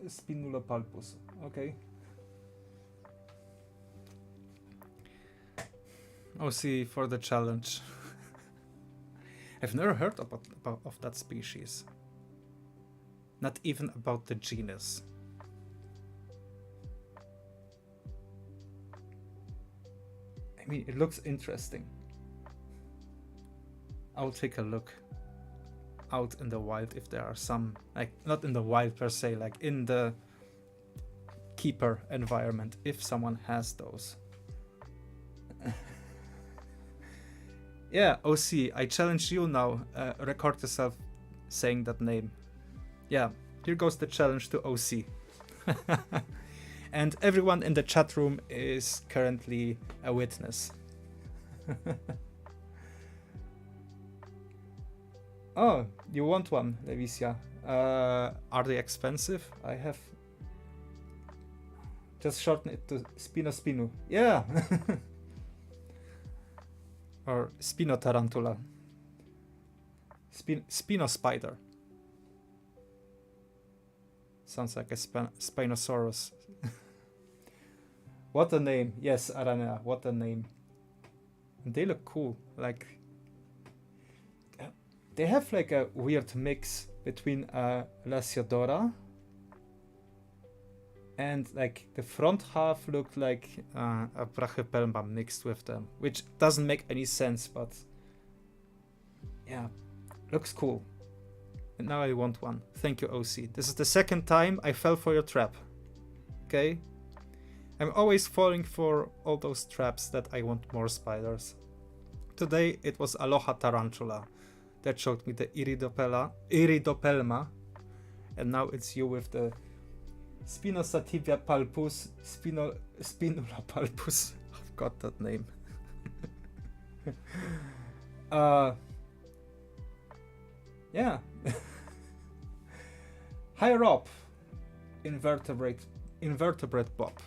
spinula palpus. Okay. OC for the challenge. I've never heard of that species. Not even about the genus. I mean, it looks interesting. I'll take a look out in the wild if there are some, like, not in the wild per se, like in the keeper environment, if someone has those. Yeah, OC, I challenge you now. Record yourself saying that name. Yeah, here goes the challenge to OC. And everyone in the chat room is currently a witness. Oh, you want one, Levicia? Are they expensive? I have... Just shorten it to Spinu. Yeah! Or Spino Tarantula. Spino Spider. Sounds like a Spinosaurus. What a name. Yes, Aranea, what a name. They look cool. Like, they have like a weird mix between a Lasiodora and like the front half looked like a Brachypelma mixed with them, which doesn't make any sense, but yeah, looks cool. And now I want one. Thank you, OC. This is the second time I fell for your trap. Okay? I'm always falling for all those traps that I want more spiders. Today it was Aloha Tarantula that showed me the Iridopelma. And now it's you with the Spinosativia palpus, Spinula palpus. I've got that name. Yeah. Hi Rob, invertebrate Bob.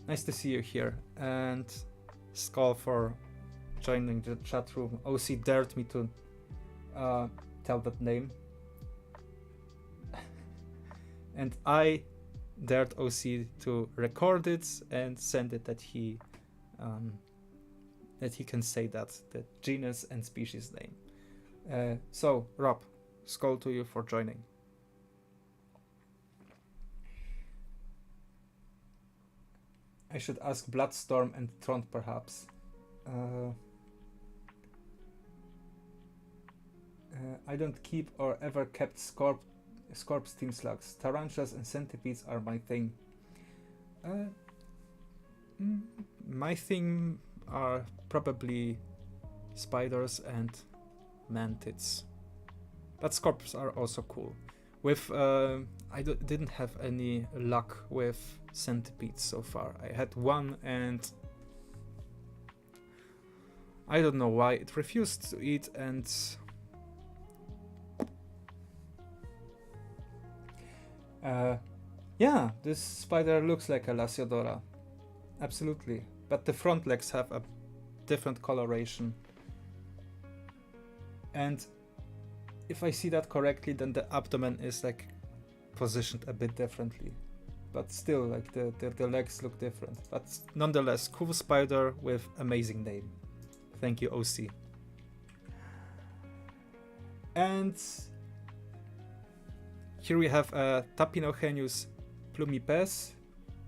Nice to see you here, and Skål for joining the chat room. OC dared me to tell that name, and I dared OC to record it and send it that he can say that, the genus and species name. So, Rob, Skål to you for joining. I should ask Bloodstorm and Trond, perhaps. I don't keep or ever kept Scorp steam slugs. Tarantulas and centipedes are my thing. My thing are probably spiders and mantids, but scorps are also cool. With I didn't have any luck with centipedes so far. I had one and I don't know why it refused to eat, and yeah, this spider looks like a Lasiodora, absolutely, but the front legs have a different coloration. And if I see that correctly, then the abdomen is like positioned a bit differently, but still like the legs look different. But nonetheless, cool spider with amazing name. Thank you, OC. And here we have Tapinogenius plumipes,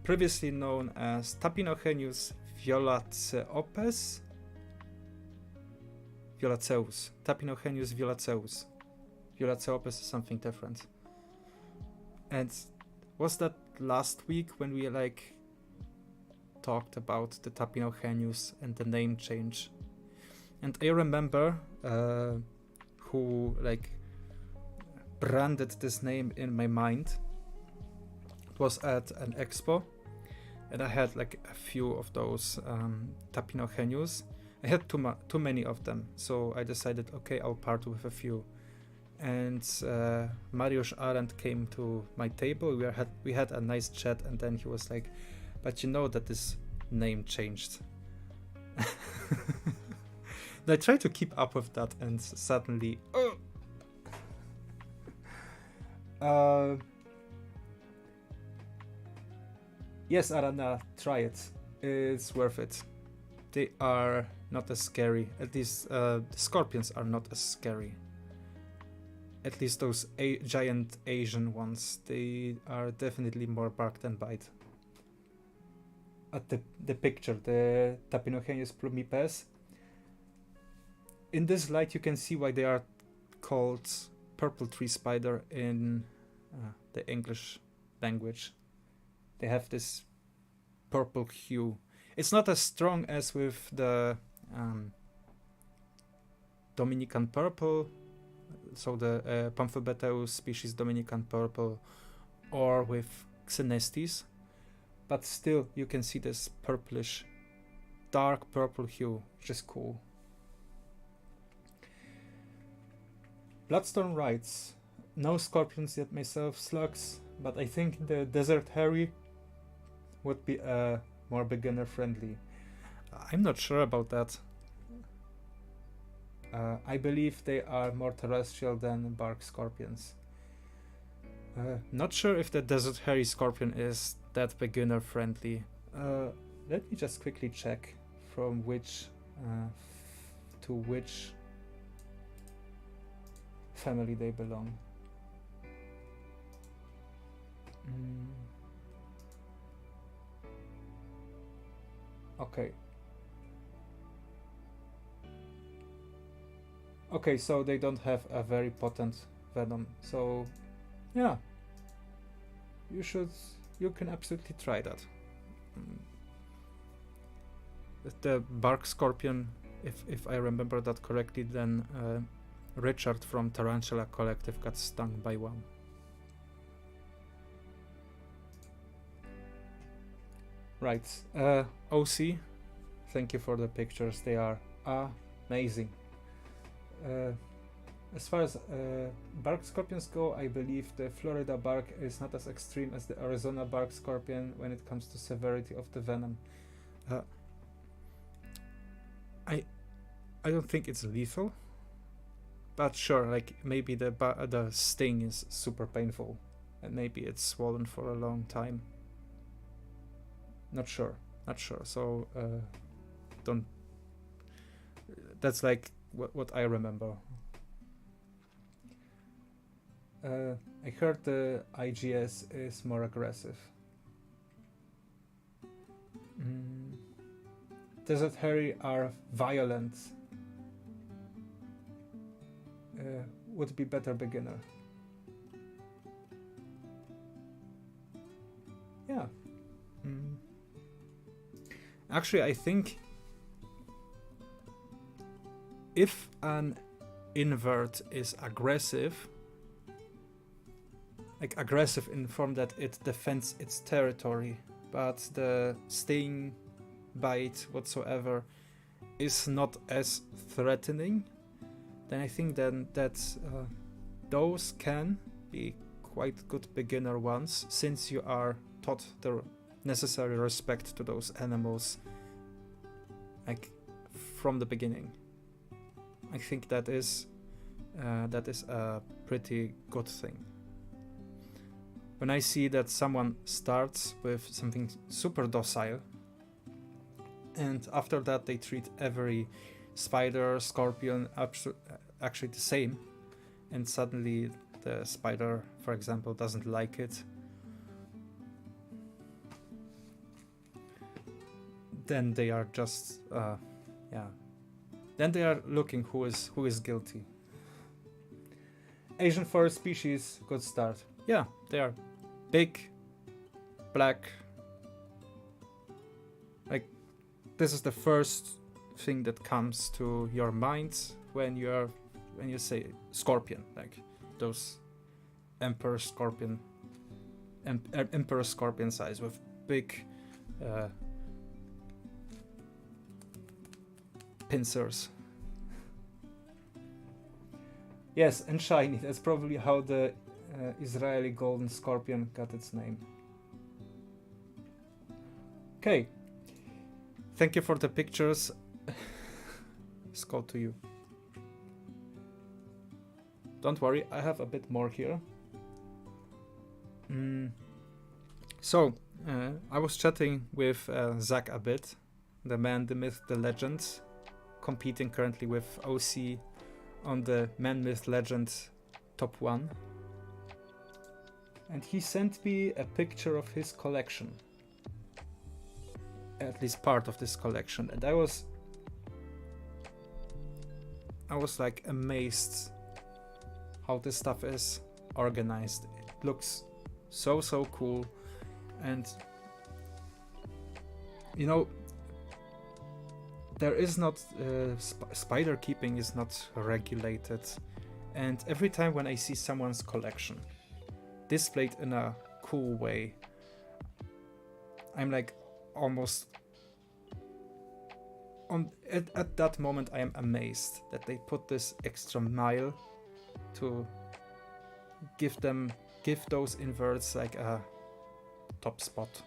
previously known as Tapinogenius violaceus. Tapinogenius violaceus. Violaceopus is something different. And was that last week when we like talked about the Tapinogenius and the name change? And I remember who like branded this name in my mind. It was at an expo, and I had like a few of those Tapinogenius. I had too many of them, so I decided, okay, I'll part with a few. And Mariusz Arendt came to my table. We had a nice chat, and then he was like, "But you know that this name changed." And I tried to keep up with that, and suddenly, yes, Arana, try it. It's worth it. They are not as scary. At least the scorpions are not as scary. At least those giant Asian ones, they are definitely more bark than bite. At the picture, the Tapinogenius plumipes, in this light you can see why they are called purple tree spider in the English language. They have this purple hue. It's not as strong as with the Dominican purple, so the Pamphobeteus species Dominican purple, or with Xenestes, but still you can see this purplish, dark purple hue, which is cool. Bloodstorm writes, no scorpions yet myself, slugs, but I think the desert hairy would be more beginner friendly. I'm not sure about that. I believe they are more terrestrial than bark scorpions. Not sure if the desert hairy scorpion is that beginner friendly. Let me just quickly check from which to which family they belong. Okay. Okay, so they don't have a very potent venom. So yeah, you can absolutely try that. The bark scorpion, if I remember that correctly, then Richard from Tarantula Collective got stung by one. Right, OC, thank you for the pictures, they are amazing. As far as bark scorpions go, I believe the Florida bark is not as extreme as the Arizona bark scorpion when it comes to severity of the venom. I don't think it's lethal, but sure, like maybe the sting is super painful, and maybe it's swollen for a long time. Not sure. So don't. That's like what I remember. I heard the IGS is more aggressive. Desert Hairy are violent. Would be better beginner. Yeah. Actually, I think if an invert is aggressive, like aggressive in the form that it defends its territory, but the sting, bite, whatsoever is not as threatening, then I think then that those can be quite good beginner ones, since you are taught the necessary respect to those animals like from the beginning. I think that is a pretty good thing. When I see that someone starts with something super docile and after that they treat every spider, scorpion actually the same, and suddenly the spider, for example, doesn't like it, then they are just then they are looking who is guilty. Asian forest species, good start. Yeah, they are big, black. Like, this is the first thing that comes to your mind when you say scorpion, like those emperor scorpion size with big pincers. Yes, and shiny. That's probably how the Israeli golden scorpion got its name. Okay. Thank you for the pictures. Skål to you. Don't worry, I have a bit more here. So, I was chatting with Zach a bit, the man, the myth, the legend, competing currently with OC on the Man, Myth, Legend top 1. And he sent me a picture of his collection. At least part of this collection. And I was like amazed how this stuff is organized. It looks so cool. And you know, there is not spider keeping is not regulated, and every time when I see someone's collection displayed in a cool way, I'm like almost at that moment I am amazed that they put this extra mile to give those inverts like a top spot,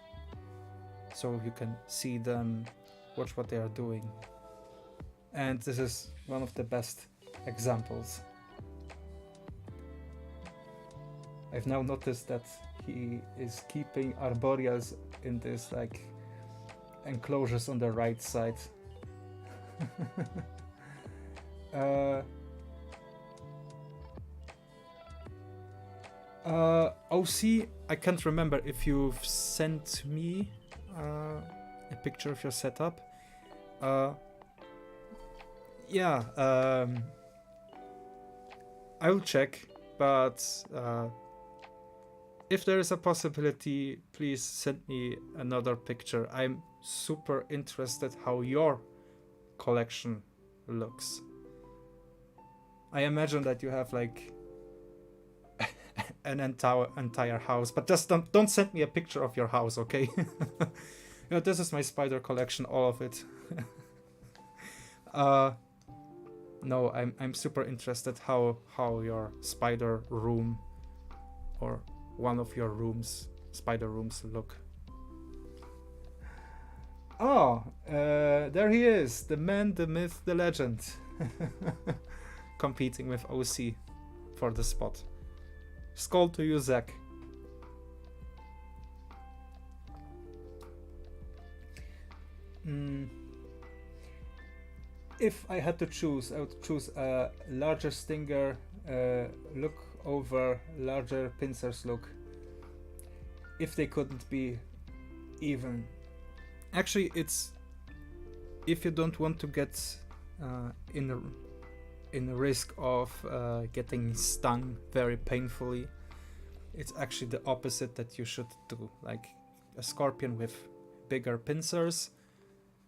so you can see them, watch what they are doing. And this is one of the best examples. I've now noticed that he is keeping arboreals in this like enclosures on the right side. OC, I can't remember if you've sent me a picture of your setup. I will check. but if there is a possibility, please send me another picture. I'm super interested how your collection looks. I imagine that you have like an entire house, but just don't send me a picture of your house, okay? This is my spider collection, all of it. No, I'm super interested how your spider room or one of your spider rooms look. Oh, there he is, the man, the myth, the legend. Competing with OC for the spot. Skål to you, Zach. If I had to choose, I would choose a larger stinger look over larger pincers look. If they couldn't be even. Actually, it's if you don't want to get in the risk of getting stung very painfully, it's actually the opposite that you should do. Like a scorpion with bigger pincers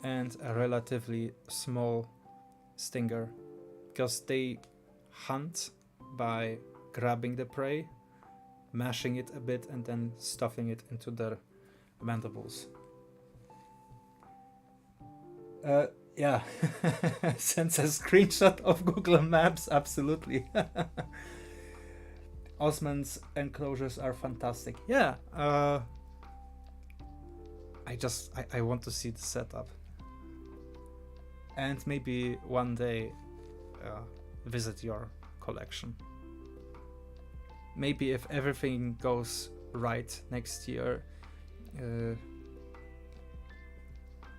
and a relatively small stinger, because they hunt by grabbing the prey, mashing it a bit, and then stuffing it into their mandibles. Yeah, sends a screenshot of Google Maps, absolutely. Osman's enclosures are fantastic. Yeah, I want to see the setup. And maybe one day visit your collection. Maybe if everything goes right next year,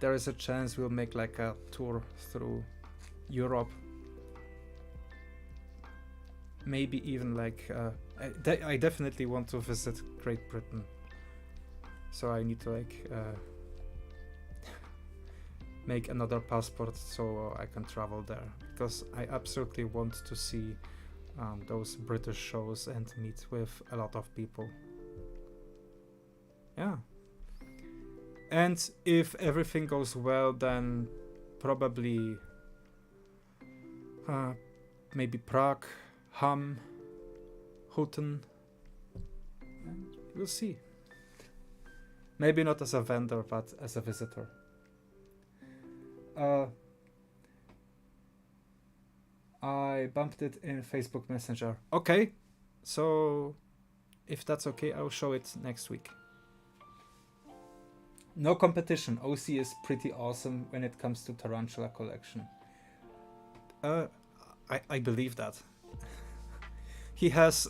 there is a chance we'll make like a tour through Europe. Maybe even like I definitely want to visit Great Britain, so I need to like make another passport so I can travel there, because I absolutely want to see those British shows and meet with a lot of people. Yeah. And if everything goes well, then probably maybe Prague, Hamm, Houghton. We'll see. Maybe not as a vendor, but as a visitor. I bumped it in Facebook Messenger. Okay, so if that's okay, I'll show it next week. No competition. OC is pretty awesome when it comes to tarantula collection. I believe that. He has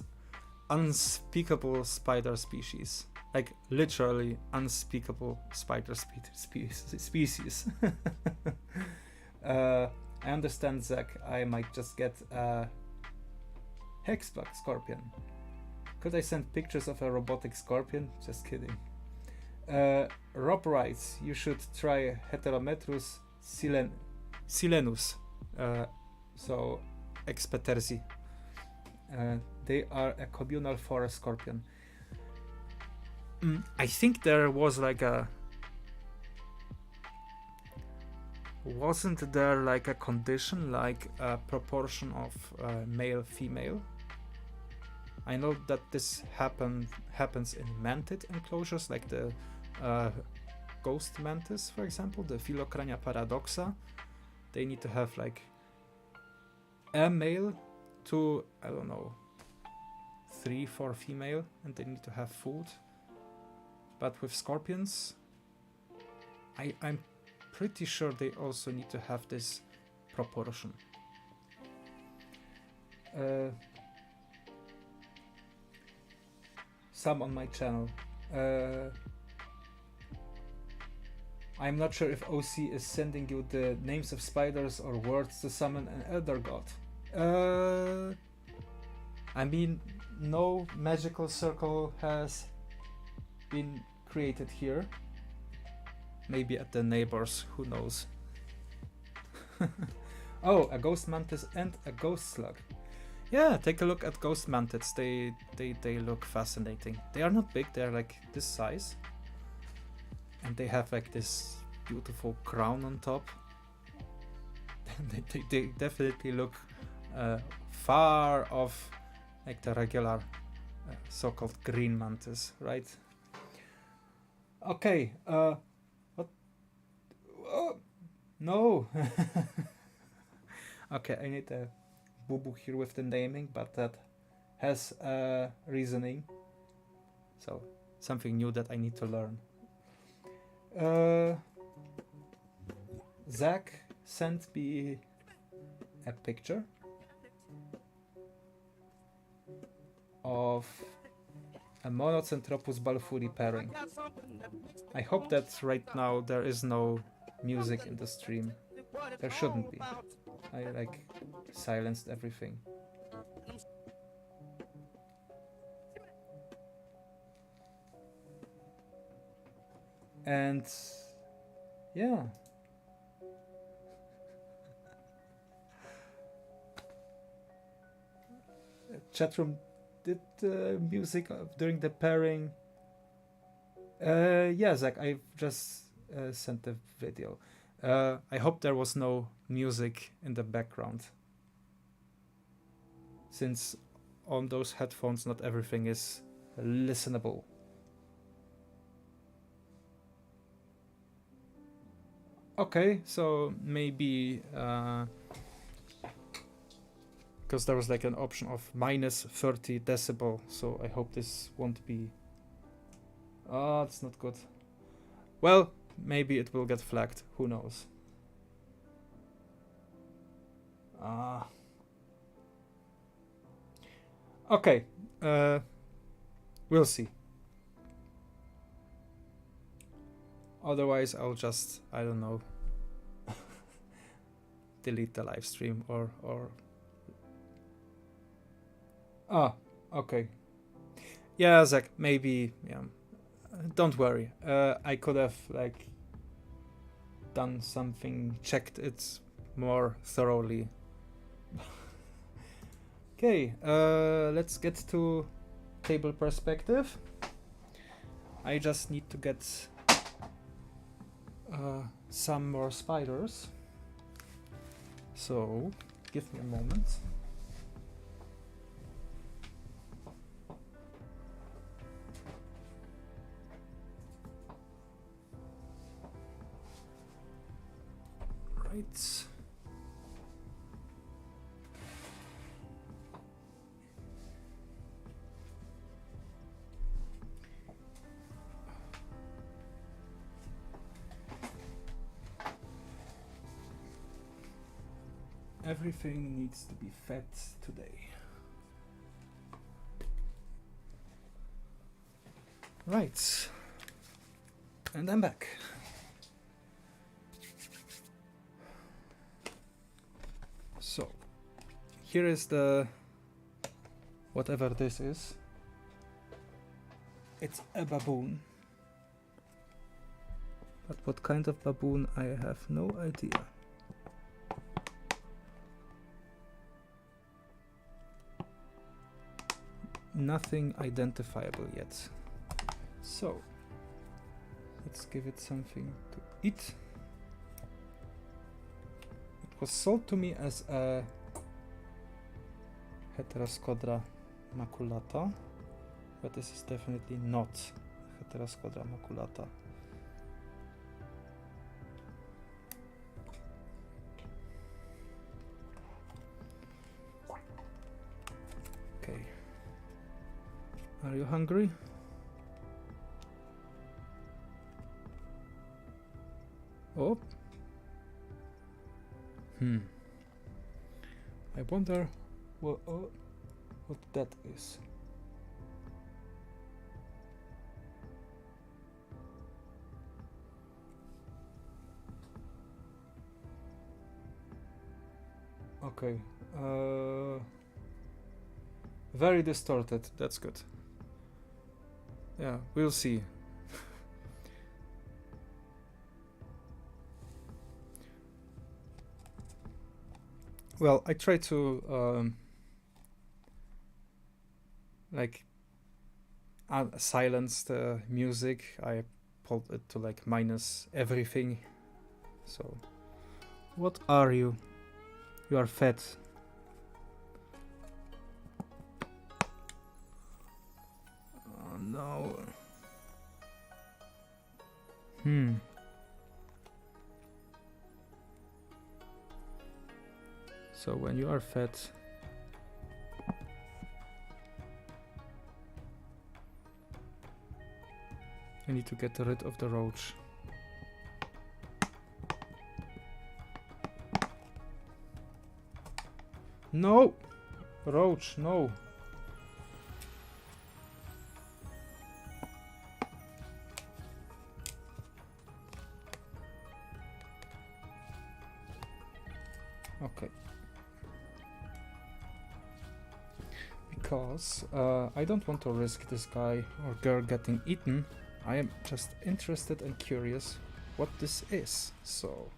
unspeakable spider species. Like literally unspeakable spider species. I understand, Zach. I might just get a hexbug scorpion. Could I send pictures of a robotic scorpion? Just kidding. Rob writes, you should try Heterometrus silenus. So expeterzi. They are a communal forest scorpion. I think there was like a... Wasn't there like a condition, like a proportion of male-female? I know that this happens in mantid enclosures, like the ghost mantis, for example, the Philocrania paradoxa. They need to have like a male to, I don't know, 3-4 female, and they need to have food. But with scorpions, I'm pretty sure they also need to have this proportion. Some on my channel. I'm not sure if OC is sending you the names of spiders or words to summon an elder god. I mean, no magical circle has been created here. Maybe at the neighbors, who knows. Oh, a ghost mantis and a ghost slug. Yeah, take a look at ghost mantids. They look fascinating. They are not big. They're like this size, and they have like this beautiful crown on top. they definitely look far off like the regular so-called green mantis, right? Okay. What? Oh, no. Okay, I need a boo-boo here with the naming, but that has reasoning. So something new that I need to learn. Zach sent me a picture of a Monocentropus balfouri pairing. I hope that right now there is no music in the stream. There shouldn't be. I like silenced everything. And yeah. Chatroom, did music during the pairing? Yeah, Zach, I just sent the video. I hope there was no music in the background, since on those headphones not everything is listenable. Okay, so maybe because there was like an option of minus 30 decibel, so I hope this won't be... Oh, it's not good. Well, maybe it will get flagged, who knows. Okay, we'll see. Otherwise, I'll just, I don't know, delete the live stream or... Ah, okay. Yeah, Zach, maybe, yeah. Don't worry. I could have, like, done something, checked it more thoroughly. Okay, let's get to table perspective. I just need to get some more spiders. So, give me a moment. Right. Everything needs to be fed today. Right. And I'm back. So, here is the... whatever this is. It's a baboon. But what kind of baboon, I have no idea. Nothing identifiable yet. So, let's give it something to eat. It was sold to me as a Heteroscodra maculata, but this is definitely not Heteroscodra maculata. Okay. Are you hungry? Oh. I wonder what that is. Okay. Very distorted. That's good. Yeah, we'll see. Well, I try to like silence the music. I pulled it to like minus everything. So, what are you? You are fat. Oh no. So when you are fat, I need to get rid of the roach. No! Roach, no! Okay. Because I don't want to risk this guy or girl getting eaten. I am just interested and curious what this is. So,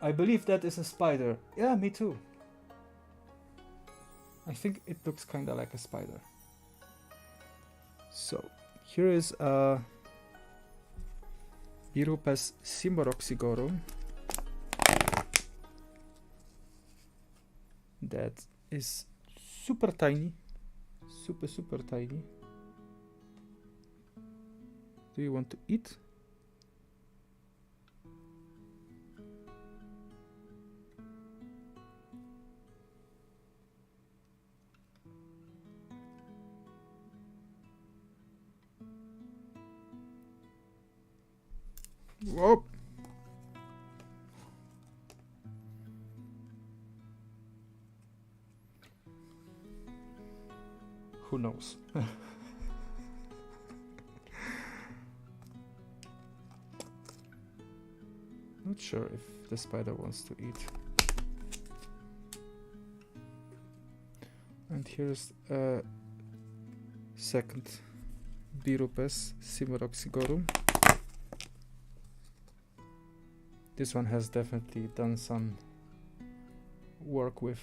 I believe that is a spider. Yeah, me too. I think it looks kind of like a spider. So, here is a Birupes simoroxigorum that is super tiny. Super tiny. Do you want to eat? Whoa! Who knows? Not sure if the spider wants to eat. And here's a second Birupes simoroxigorum. This one has definitely done some work with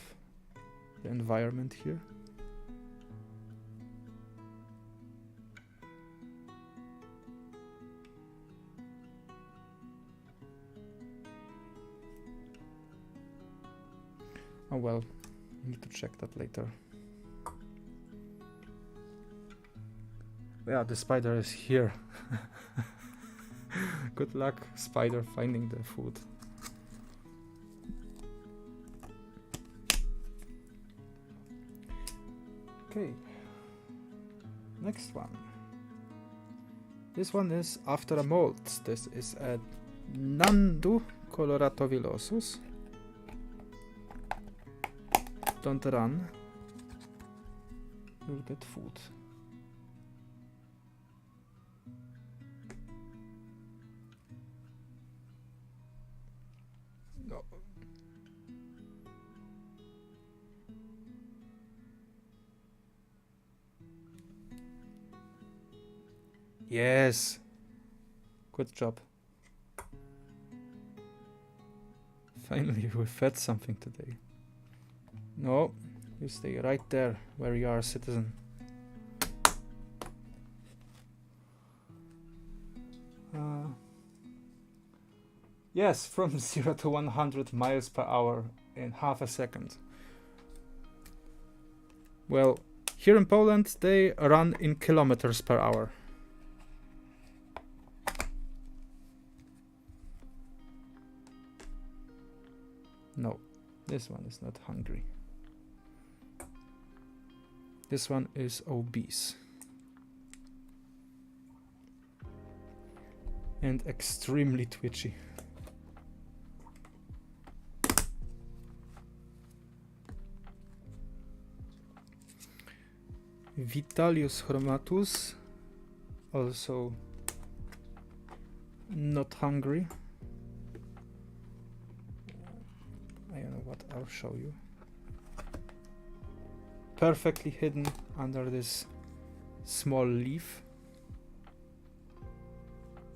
the environment here. Oh well, I need to check that later. Yeah, the spider is here. Good luck, spider, finding the food. Okay, next one. This one is after a molt. This is a Nandu coloratovillosus. Don't run. You'll get food. No. Yes. Good job. Finally, we fed something today. No, you stay right there where you are, citizen. Yes, from 0 to 100 miles per hour in half a second. Well, here in Poland they run in kilometers per hour. No, this one is not hungry. This one is obese. And extremely twitchy. Vitalius chromatus, also not hungry. I don't know what I'll show you. Perfectly hidden under this small leaf.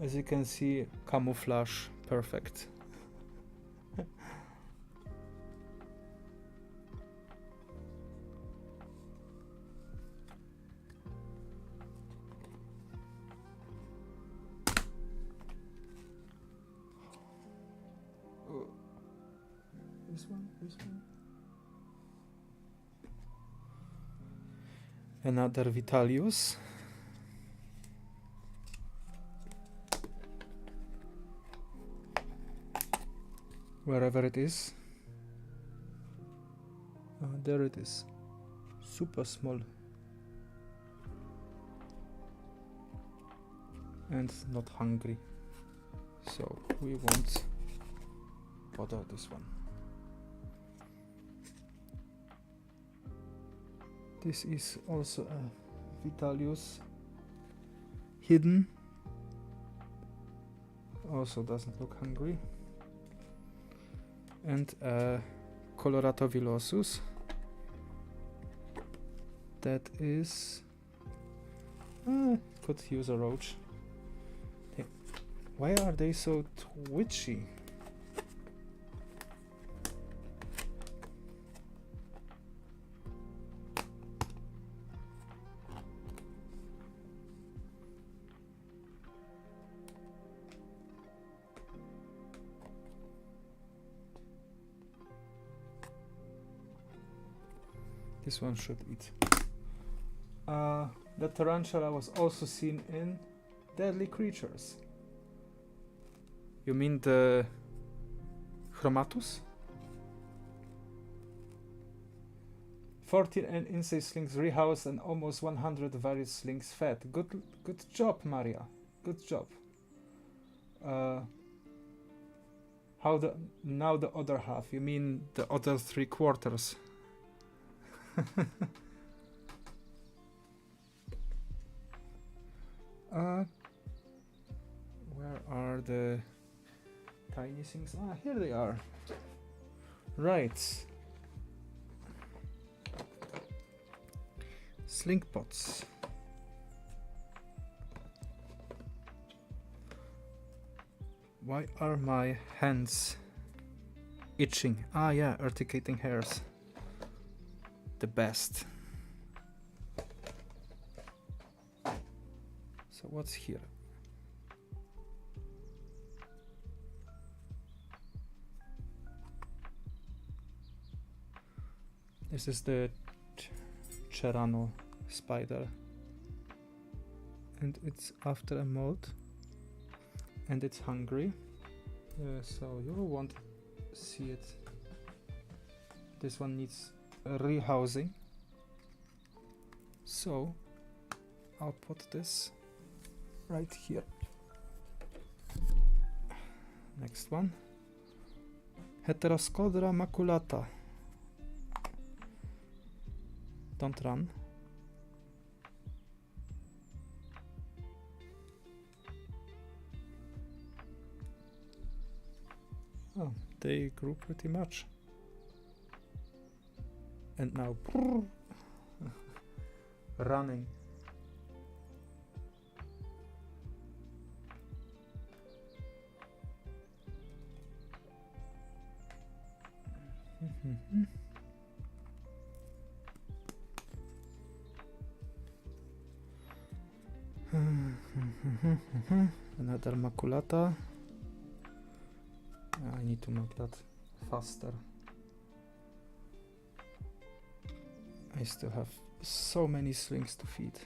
As you can see, camouflage perfect. This one. Another Vitalius. Wherever it is. There it is. Super small. And not hungry. So we won't bother this one. This is also a Vitalius hidden. Also doesn't look hungry. And a Colorato Villosus. That is... could use a roach. Why are they so twitchy? This one should eat. The tarantula was also seen in Deadly Creatures. You mean the Chromatus? 14 and insect slings rehoused and almost 100 various slings fed. Good job, Maria. Good job. Now the other half? You mean the other 3/4? Where are the tiny things? Here they are. Right. Sling pots. Why are my hands itching? Yeah, urticating hairs. The best. So what's here? This is the Cerano spider, and it's after a mold, and it's hungry, so you won't see it. This one needs rehousing, so I'll put this right here. Next one, Heteroscodra maculata. Don't run. Oh, they grew pretty much. And now running. Another maculata. I need to make that faster. I still have so many slings to feed,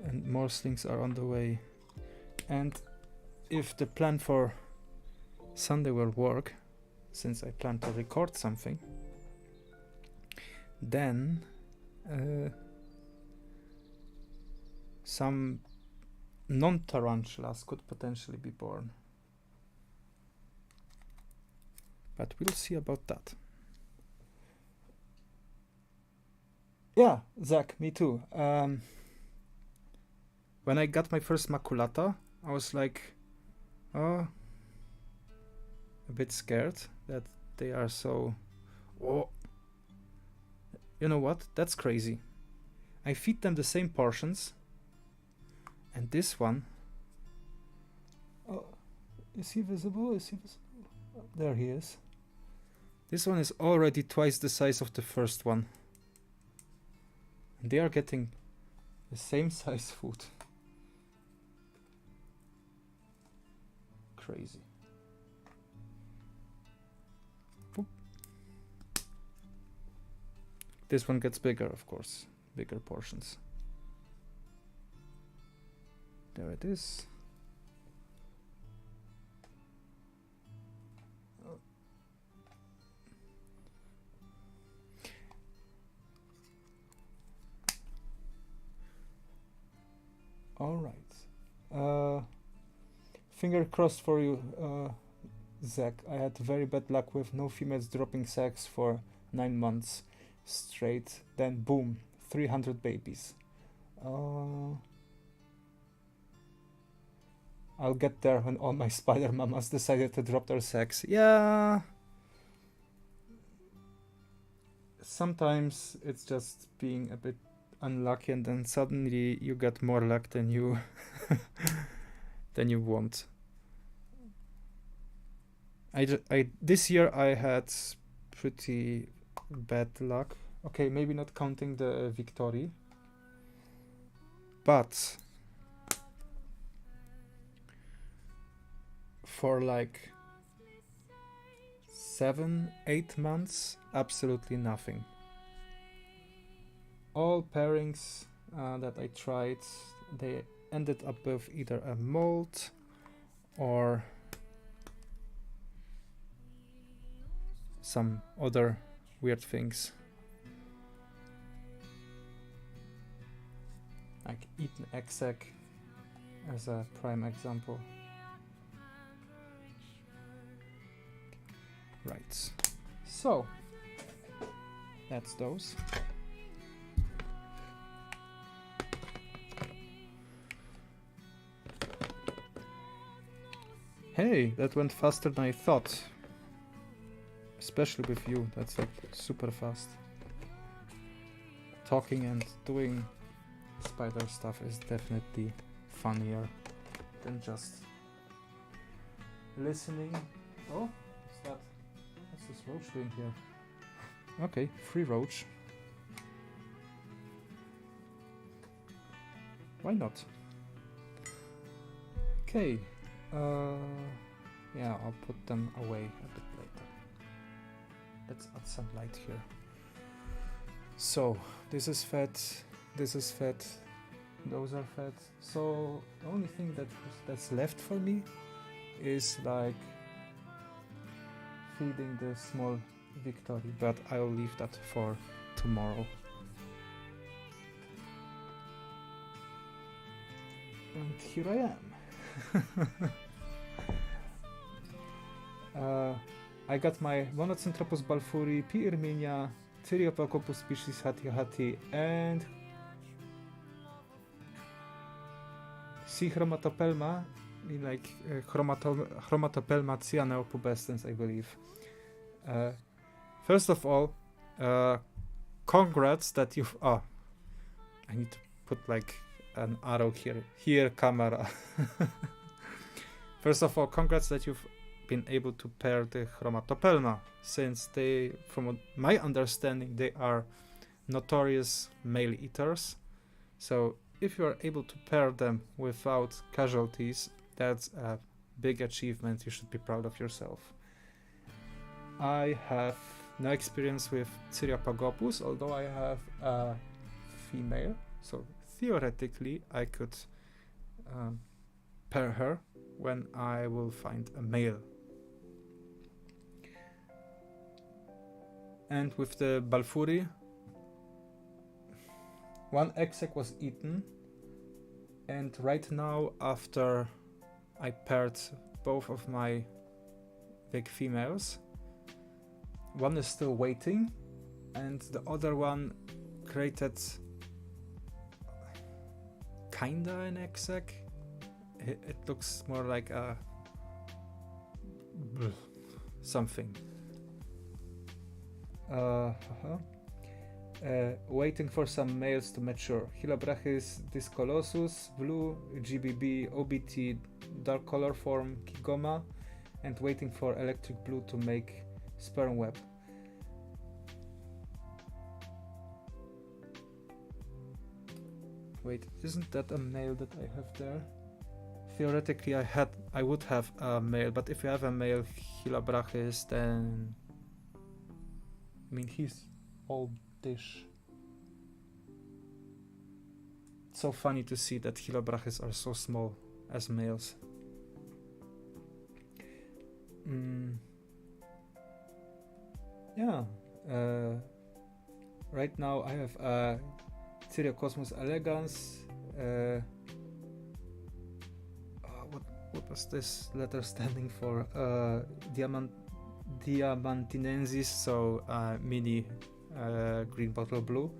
and more slings are on the way. And if the plan for Sunday will work, since I plan to record something, then some non-tarantulas could potentially be born. But we'll see about that. Yeah, Zach, me too. When I got my first maculata, I was like, a bit scared that they are so... Oh, you know what? That's crazy. I feed them the same portions, and this one... Oh, is he visible? Is he visible? Oh, there he is. This one is already twice the size of the first one. And they are getting the same size food. Crazy. This one gets bigger, of course, bigger portions. There it is. All right. Finger crossed for you, Zach. I had very bad luck with no females dropping sex for 9 months straight. Then boom, 300 babies. I'll get there when all my spider mamas decided to drop their sex. Yeah. Sometimes it's just being a bit unlucky, and then suddenly you get more luck than you than you want. This year I had pretty bad luck. Okay, maybe not counting the Victory, but for like 7-8 months, absolutely nothing. All pairings that I tried, they ended up with either a mold or some other weird things. Like eaten exec as a prime example. Right. So that's those. Hey, that went faster than I thought. Especially with you, that's like super fast. Talking and doing spider stuff is definitely funnier than just listening. Oh, what's this roach doing here? Okay, free roach. Why not? Okay. Yeah, I'll put them away a bit later. Let's add some light here. So, this is fed, this is fed, those are fed. So, the only thing that's left for me is like feeding the small Victory, but I'll leave that for tomorrow. And here I am. I got my Monocentropus balfouri, P. irminia, Thyreophacopus species hati, and C. chromatopelma, like chromatopelma cyaneopubescens, I believe. First of all, congrats that you've... Oh, I need to put like an arrow here. Here, camera. First of all, congrats that you've been able to pair the chromatopelma, since they, from my understanding, they are notorious male eaters. So if you are able to pair them without casualties, that's a big achievement. You should be proud of yourself. I have no experience with Thyreophagopus, although I have a female, so theoretically I could pair her when I will find a male. And with the balfouri, one exec was eaten, and right now, after I paired both of my big females, one is still waiting, and the other one created kinda an exec. It looks more like a something. Waiting for some males to mature. Hylobrachys discolosus, blue, GBB, OBT, dark color form, Kigoma, and waiting for electric blue to make sperm web. Wait, isn't that a male that I have there? Theoretically, I would have a male, but if you have a male Hylobrachys, then I mean he's all dish. It's so funny to see that Hylobranchs are so small as males. Yeah. Right now I have Cyriocosmus elegans. What was this letter standing for? Diamantinensis, so mini green bottle blue,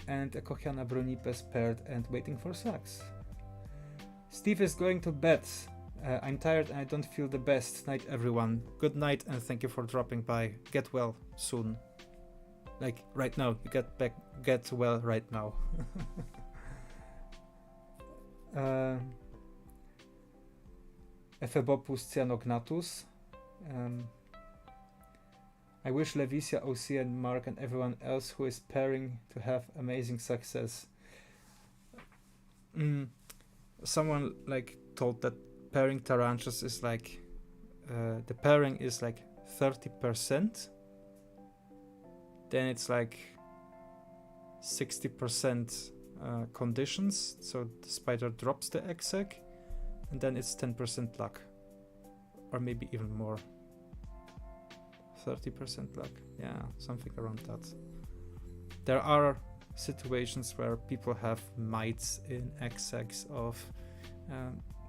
and Echohiana brunipes paired and waiting for slugs. Steve is going to bed. I'm tired and I don't feel the best. Night, everyone. Good night and thank you for dropping by. Get well soon. Like right now. You get well right now. Ephebopus cyanognatus. I wish Levisia, OC, and Mark and everyone else who is pairing to have amazing success. Someone like told that pairing tarantulas is like the pairing is like 30%. Then it's like 60% conditions, so the spider drops the egg sac, and then it's 10% luck, or maybe even more. 30% luck, yeah, something around that. There are situations where people have mites in egg sacs of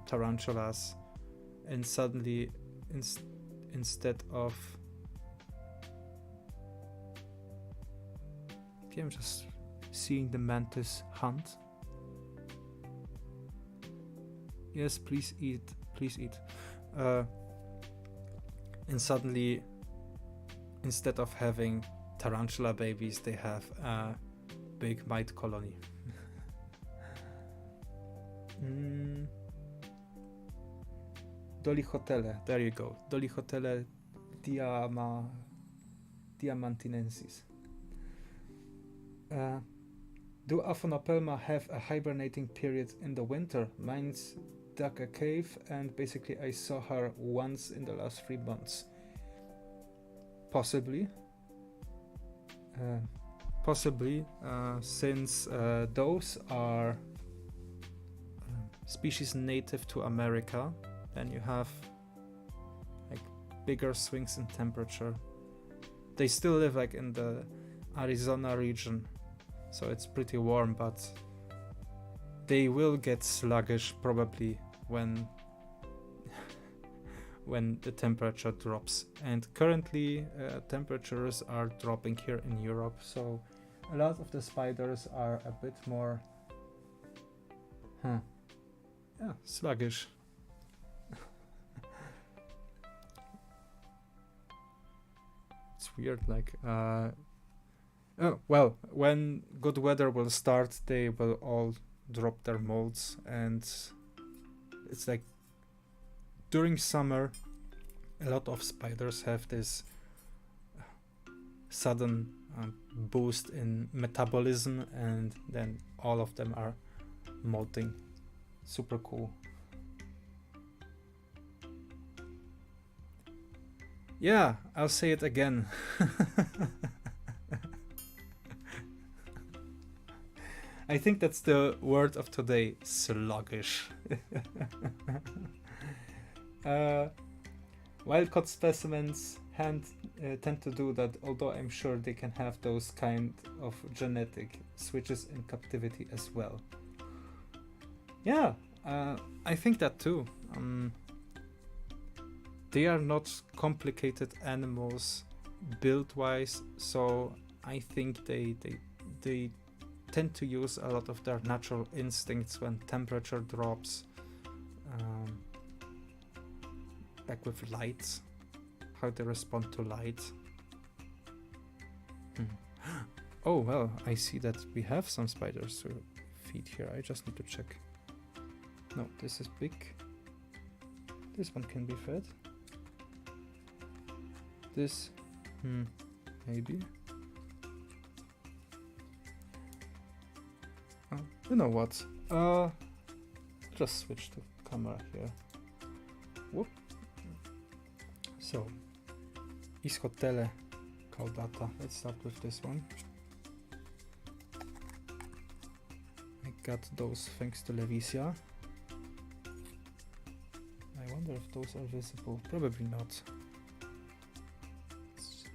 tarantulas, and suddenly instead of I'm just seeing the mantis hunt. Yes, please eat, please eat. And suddenly, instead of having tarantula babies, they have a big mite colony. Dolichotele, there you go. Dolichotele diamantinensis. Do Aphonopelma have a hibernating period in the winter? Mine's dug a cave and basically I saw her once in the last 3 months. Possibly. Since those are species native to America, then you have like bigger swings in temperature. They still live like in the Arizona region, so it's pretty warm, but they will get sluggish probably when the temperature drops. And currently temperatures are dropping here in Europe, so a lot of the spiders are a bit more sluggish. It's weird, like well, when good weather will start, they will all drop their molds, and it's like during summer a lot of spiders have this sudden boost in metabolism, and then all of them are molting. Super cool. Yeah, I'll say it again. I think that's the word of today, sluggish. Wild-caught specimens tend to do that, although I'm sure they can have those kind of genetic switches in captivity as well. Yeah, I think that too. They are not complicated animals build-wise, so I think they tend to use a lot of their natural instincts when temperature drops. Like with light, how they respond to light. Oh well, I see that we have some spiders to feed here. I just need to check. No, this is big. This one can be fed. This, maybe. You know what? Just switch to camera here. Whoop. So, Ischotele caudata. Let's start with this one. got those thanks to Levisia. I wonder if those are visible. Probably not.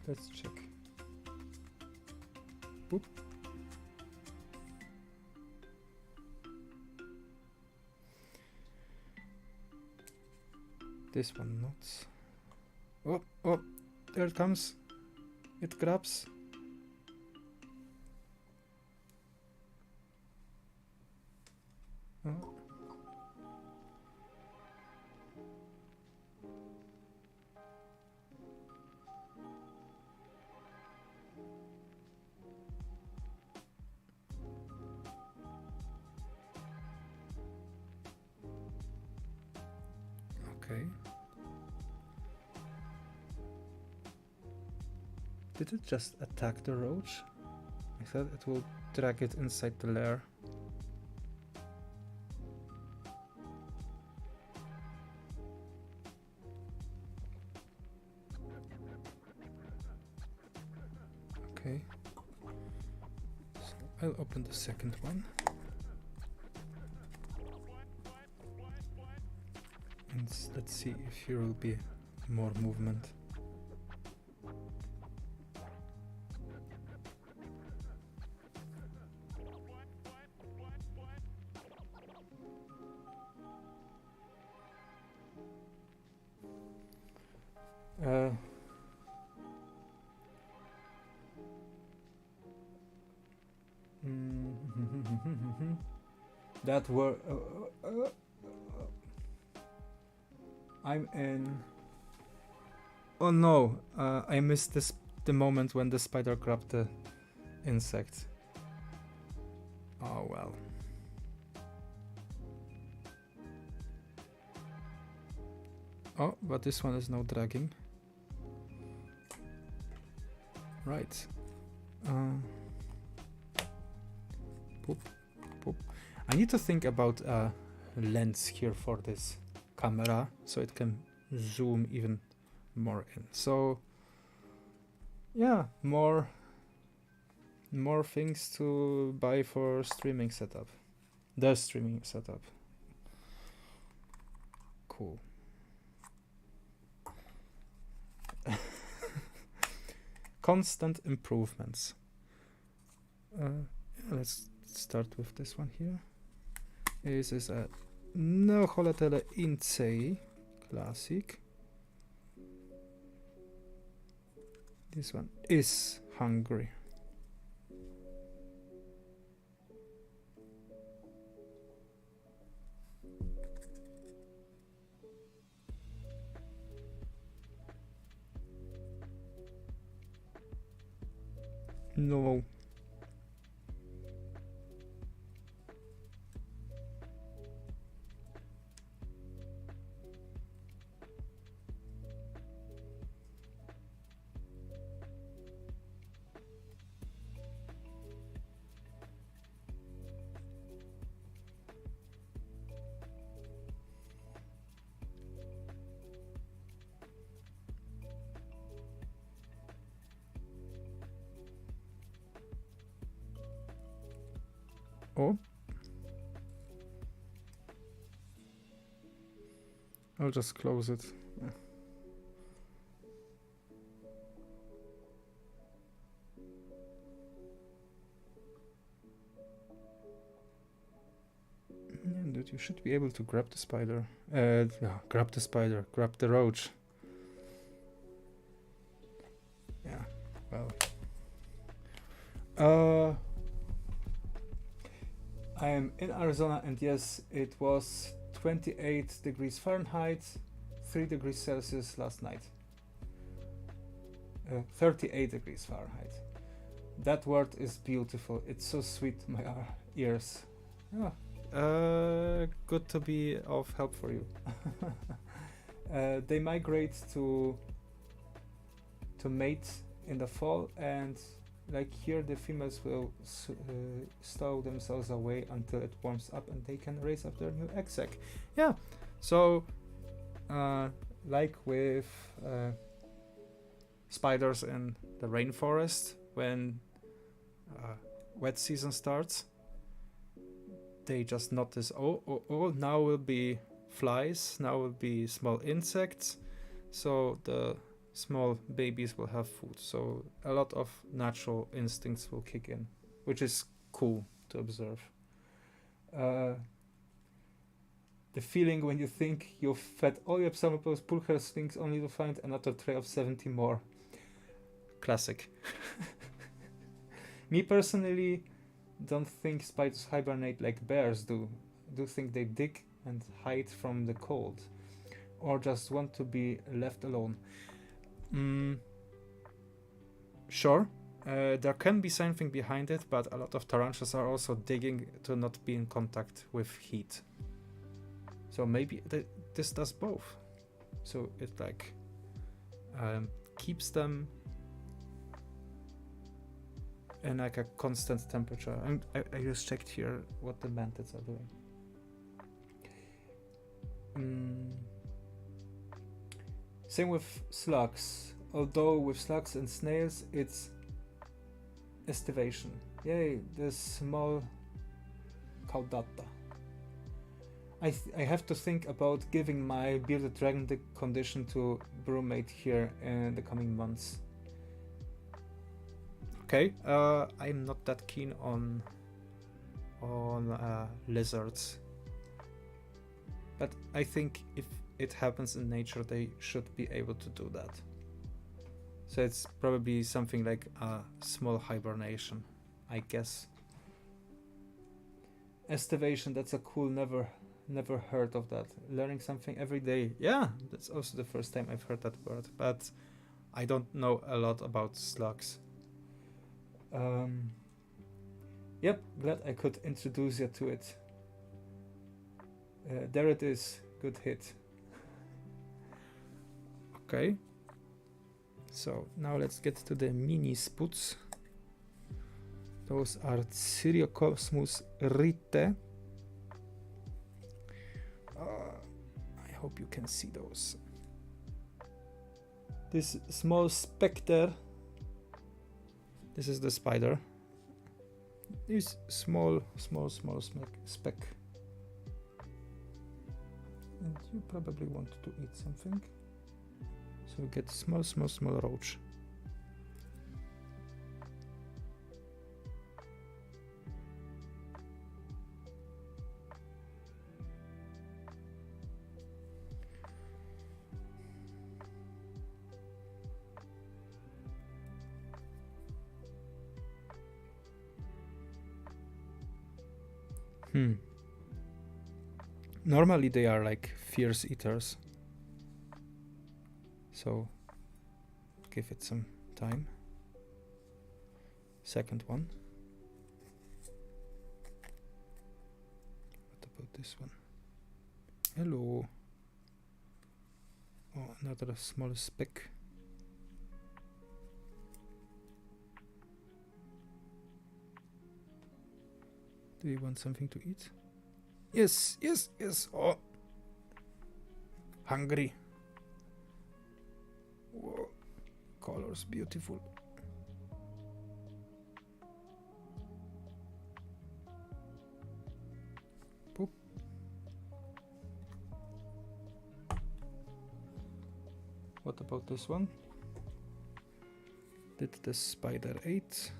Let's check. Oop. This one not. Oh, oh, there it comes. It grabs. Oh. Okay. Did it just attack the roach? I thought it will drag it inside the lair. Okay. So I'll open the second one. And let's see if here will be more movement. That were I'm in. Oh no! I missed the moment when the spider grabbed the insect. Oh well. Oh, but this one is now dragging. Right. Poop, poop. I need to think about a lens here for this camera so it can zoom even more in. So yeah, more things to buy for streaming setup. The streaming setup. Cool. Constant improvements. Let's start with this one here. This is a Neoholetele Incei Classic. This one is hungry. No. Oh. I'll just close it. Yeah. Dude, you should be able to grab the spider. No, grab the spider. Grab the roach. Yeah, well. I am in Arizona, and yes, it was 28 degrees Fahrenheit, 3 degrees Celsius last night. 38 degrees Fahrenheit. That word is beautiful. It's so sweet to my ears. Yeah. Good to be of help for you. They migrate to mate in the fall, and like here the females will stow themselves away until it warms up and they can raise up their new egg sac. Yeah, so like with spiders in the rainforest, when wet season starts, they just notice, oh, now will be flies, now will be small insects, so the small babies will have food. So a lot of natural instincts will kick in, which is cool to observe. The feeling when you think you've fed all your absorbable pulcherlings only to find another tray of 70 more. Classic. Me personally don't think spiders hibernate like bears do. I do think they dig and hide from the cold, or just want to be left alone. Sure, there can be something behind it, but a lot of tarantulas are also digging to not be in contact with heat. So maybe this does both. So it like keeps them in like a constant temperature. I just checked here what the mantids are doing. Same with slugs. Although with slugs and snails, it's estivation. Yay, the small caudata. I have to think about giving my bearded dragon the condition to brewmate here in the coming months. Okay, I'm not that keen on lizards, but I think if it happens in nature, they should be able to do that. So it's probably something like a small hibernation, I guess. Estivation, that's a cool, never heard of that. Learning something every day. Yeah, that's also the first time I've heard that word, but I don't know a lot about slugs. Yep, glad I could introduce you to it. There it is, good hit. Okay, so now let's get to the mini sputs. Those are Cyriocosmus rite. I hope you can see those. This small spectre, this is the spider. This small speck. And you probably want to eat something. So you get small roach. Normally they are like fierce eaters. So give it some time. Second one. What about this one? Hello. Oh, another small speck. Do you want something to eat? Yes. Oh, hungry. Whoa, colors beautiful. Boop. What about this one? Did the spider eat?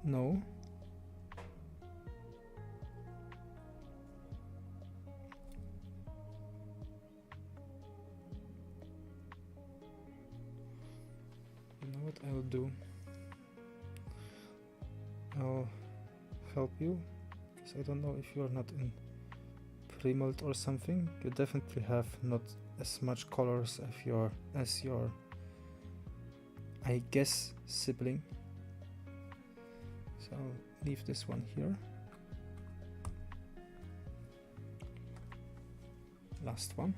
No. I'll do. I'll help you, because I don't know if you're not in pre-molt or something. You definitely have not as much colors as your I guess sibling. So I'll leave this one here. Last one.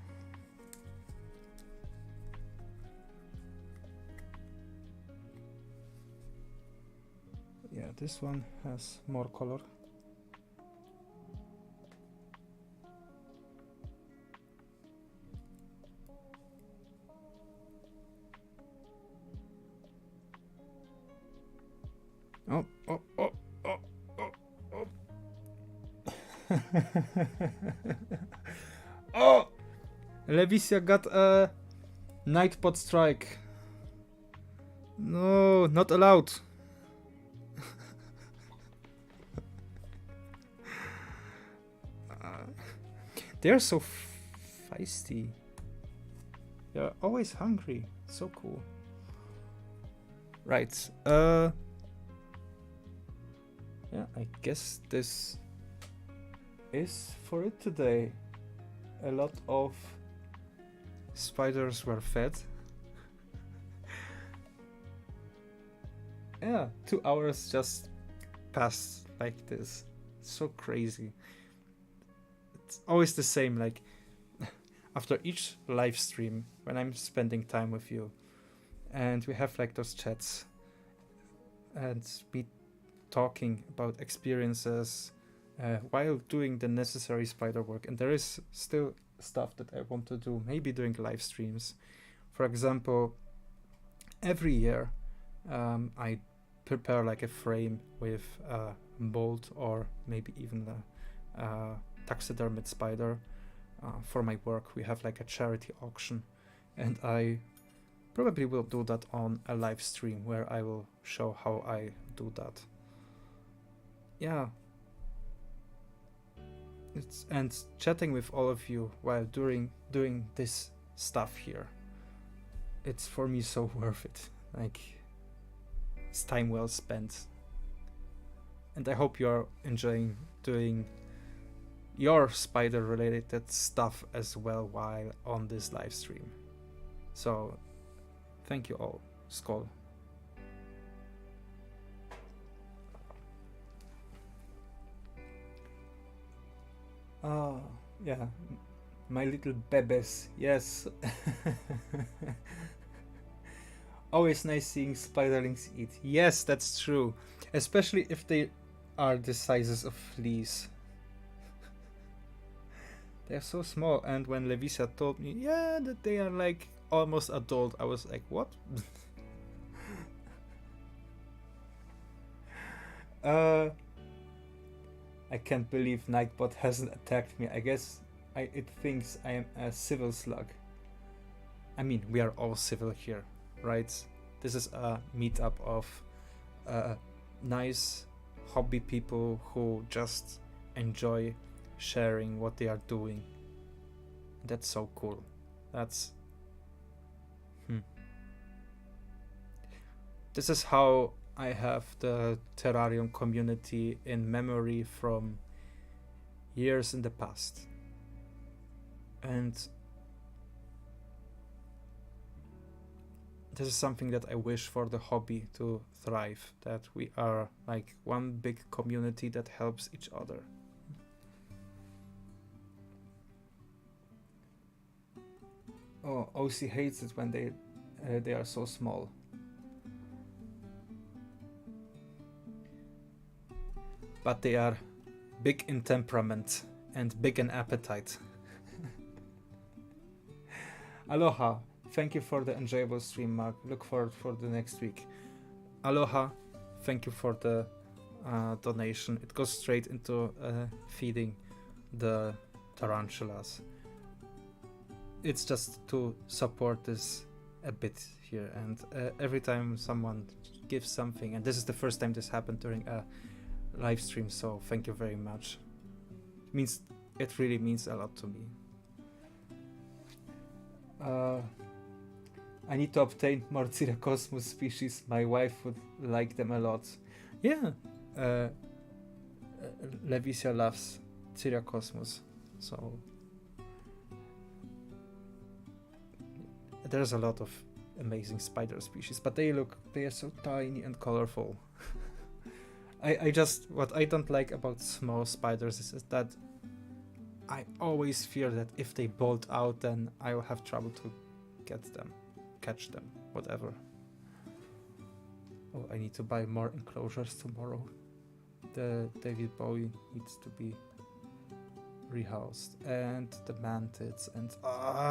Yeah, this one has more color. Oh. Oh! Levicia got a Nightbot strike. No, not allowed. They're so feisty. They're always hungry. So cool. Right. Yeah, I guess this is for it today. A lot of spiders were fed. Yeah, 2 hours just passed like this. So crazy. It's always the same, like after each live stream when I'm spending time with you and we have like those chats and be talking about experiences while doing the necessary spider work, and there is still stuff that I want to do, maybe doing live streams. For example, every year I prepare like a frame with a mold or maybe even a taxidermied spider for my work. We have like a charity auction, and I probably will do that on a live stream where I will show how I do that. Yeah. And chatting with all of you while doing this stuff here, it's for me so worth it. Like, it's time well spent. And I hope you're enjoying doing your spider related stuff as well while on this live stream. So thank you all. Skål. Oh, yeah. My little bebes, yes. Always nice seeing spiderlings eat. Yes, that's true. Especially if they are the sizes of fleas. They're so small, and when Levicia told me, yeah, that they are like almost adult, I was like, what? I can't believe Nightbot hasn't attacked me. I guess it thinks I am a civil slug. I mean, we are all civil here, right? This is a meetup of nice hobby people who just enjoy sharing what they are doing. That's so cool. That's This is how I have the terrarium community in memory from years in the past. And this is something that I wish for the hobby to thrive, that we are like one big community that helps each other. Oh, OC hates it when they are so small. But they are big in temperament and big in appetite. Aloha. Thank you for the enjoyable stream, Mark. Look forward for the next week. Aloha. Thank you for the donation. It goes straight into feeding the tarantulas. It's just to support this a bit here. And every time someone gives something, and this is the first time this happened during a live stream, so thank you very much. It really means a lot to me. I need to obtain more Cyracosmus species. My wife would like them a lot. Yeah, Levicia loves Cyracosmus, so there's a lot of amazing spider species, but they are so tiny and colorful. What I don't like about small spiders is that I always fear that if they bolt out, then I will have trouble to catch them, whatever. Oh, I need to buy more enclosures tomorrow. The David Bowie needs to be rehoused, and the mantids, and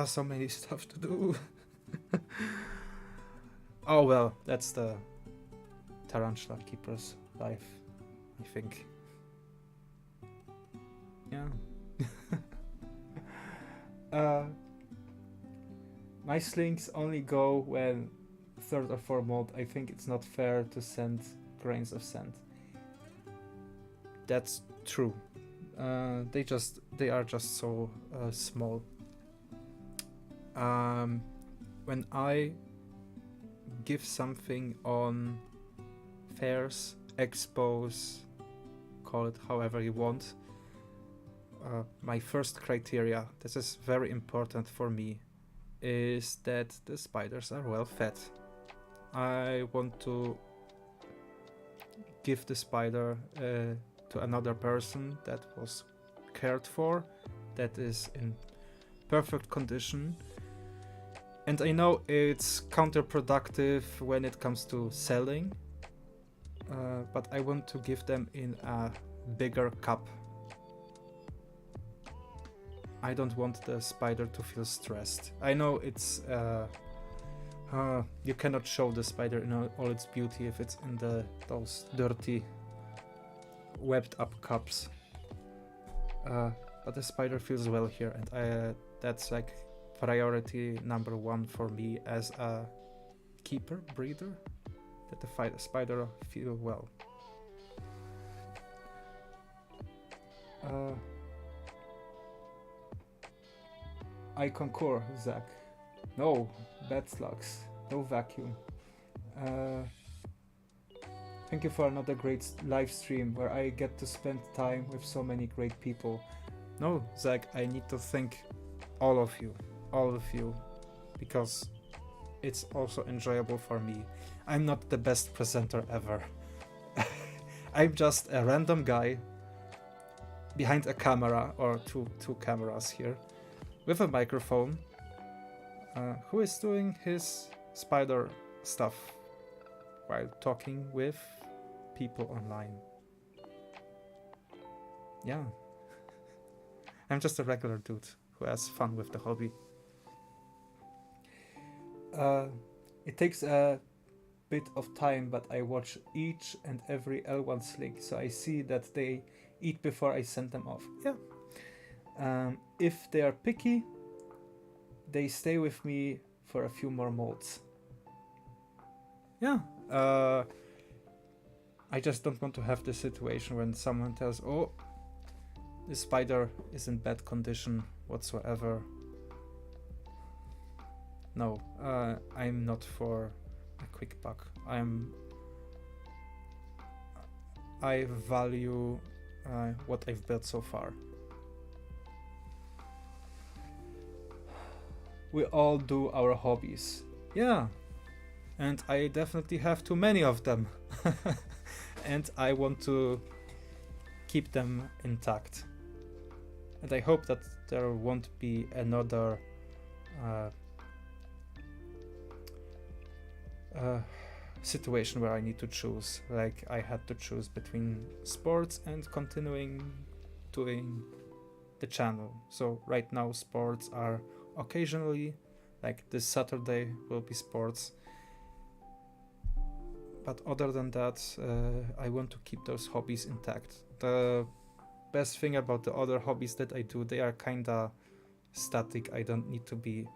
so many stuff to do. Oh well, that's the tarantula keeper's life, I think. Yeah. uh, my slings only go when third or fourth mode. I think it's not fair to send grains of sand. That's true. They are just so small. When I give something on fairs, expos, call it however you want, my first criteria, this is very important for me, is that the spiders are well fed. I want to give the spider to another person that was cared for, that is in perfect condition. And I know it's counterproductive when it comes to selling, but I want to give them in a bigger cup. I don't want the spider to feel stressed. I know it's you cannot show the spider in all its beauty if it's in those dirty webbed up cups, but the spider feels well here, and that's like priority number one for me as a keeper, breeder, that the spider feel well. I concur, Zach. No bed slugs, no vacuum. Thank you for another great live stream where I get to spend time with so many great people. No, Zach, I need to thank all of you, because it's also enjoyable for me. I'm not the best presenter ever. I'm just a random guy behind a camera, or two cameras here, with a microphone, who is doing his spider stuff while talking with people online. Yeah. I'm just a regular dude who has fun with the hobby. It takes a bit of time, but I watch each and every L1 sling, so I see that they eat before I send them off. Yeah. If they are picky, they stay with me for a few more molds. Yeah. I just don't want to have the situation when someone tells, oh, the spider is in bad condition whatsoever. No, I'm not for a quick buck. I value what I've built so far. We all do our hobbies. Yeah. And I definitely have too many of them. And I want to keep them intact. And I hope that there won't be another situation where I need to choose. Like I had to choose between sports and continuing doing the channel. So right now sports are occasionally, like this Saturday will be sports. But other than that, I want to keep those hobbies intact. The best thing about the other hobbies that I do, they are kinda static. I don't need to be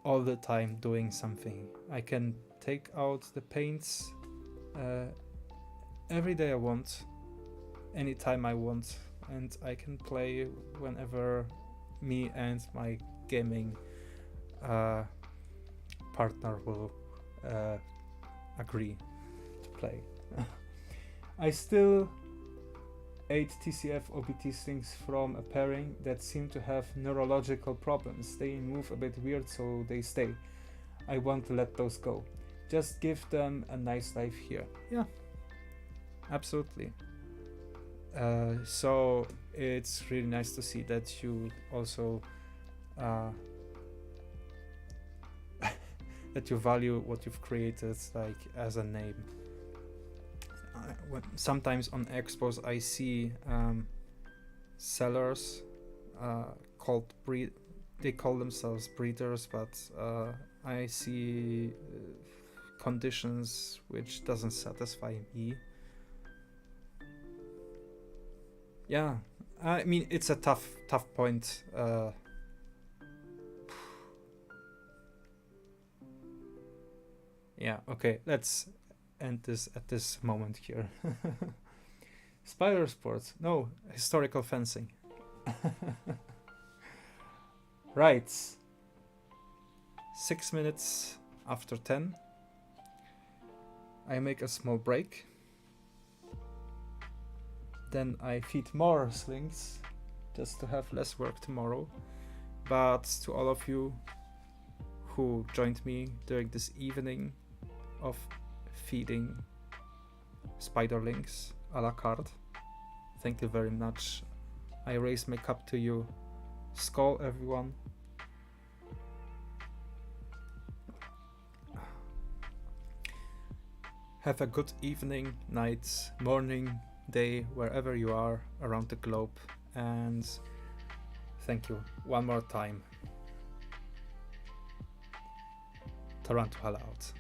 all the time doing something. I can take out the paints every day I want, anytime I want, and I can play whenever me and my gaming partner will agree to play. I still ate TCF OBT slings from a pairing that seemed to have neurological problems. They move a bit weird, so they stay. I want to let those go. Just give them a nice life here. Yeah, absolutely. So it's really nice to see that you also that you value what you've created, like as a name. Sometimes on expos I see sellers called they call themselves breeders, but I see conditions which doesn't satisfy me. Yeah, I mean, it's a tough point. Yeah, okay, let's end this at this moment here. Spider sports, no, historical fencing. Right. 6 minutes after 10. I make a small break. Then I feed more slings just to have less work tomorrow. But to all of you who joined me during this evening of feeding spiderlings a la carte, thank you very much. I raise my cup to you. Skål, everyone. Have a good evening, night, morning, day, wherever you are around the globe. And thank you one more time. Tarantula out.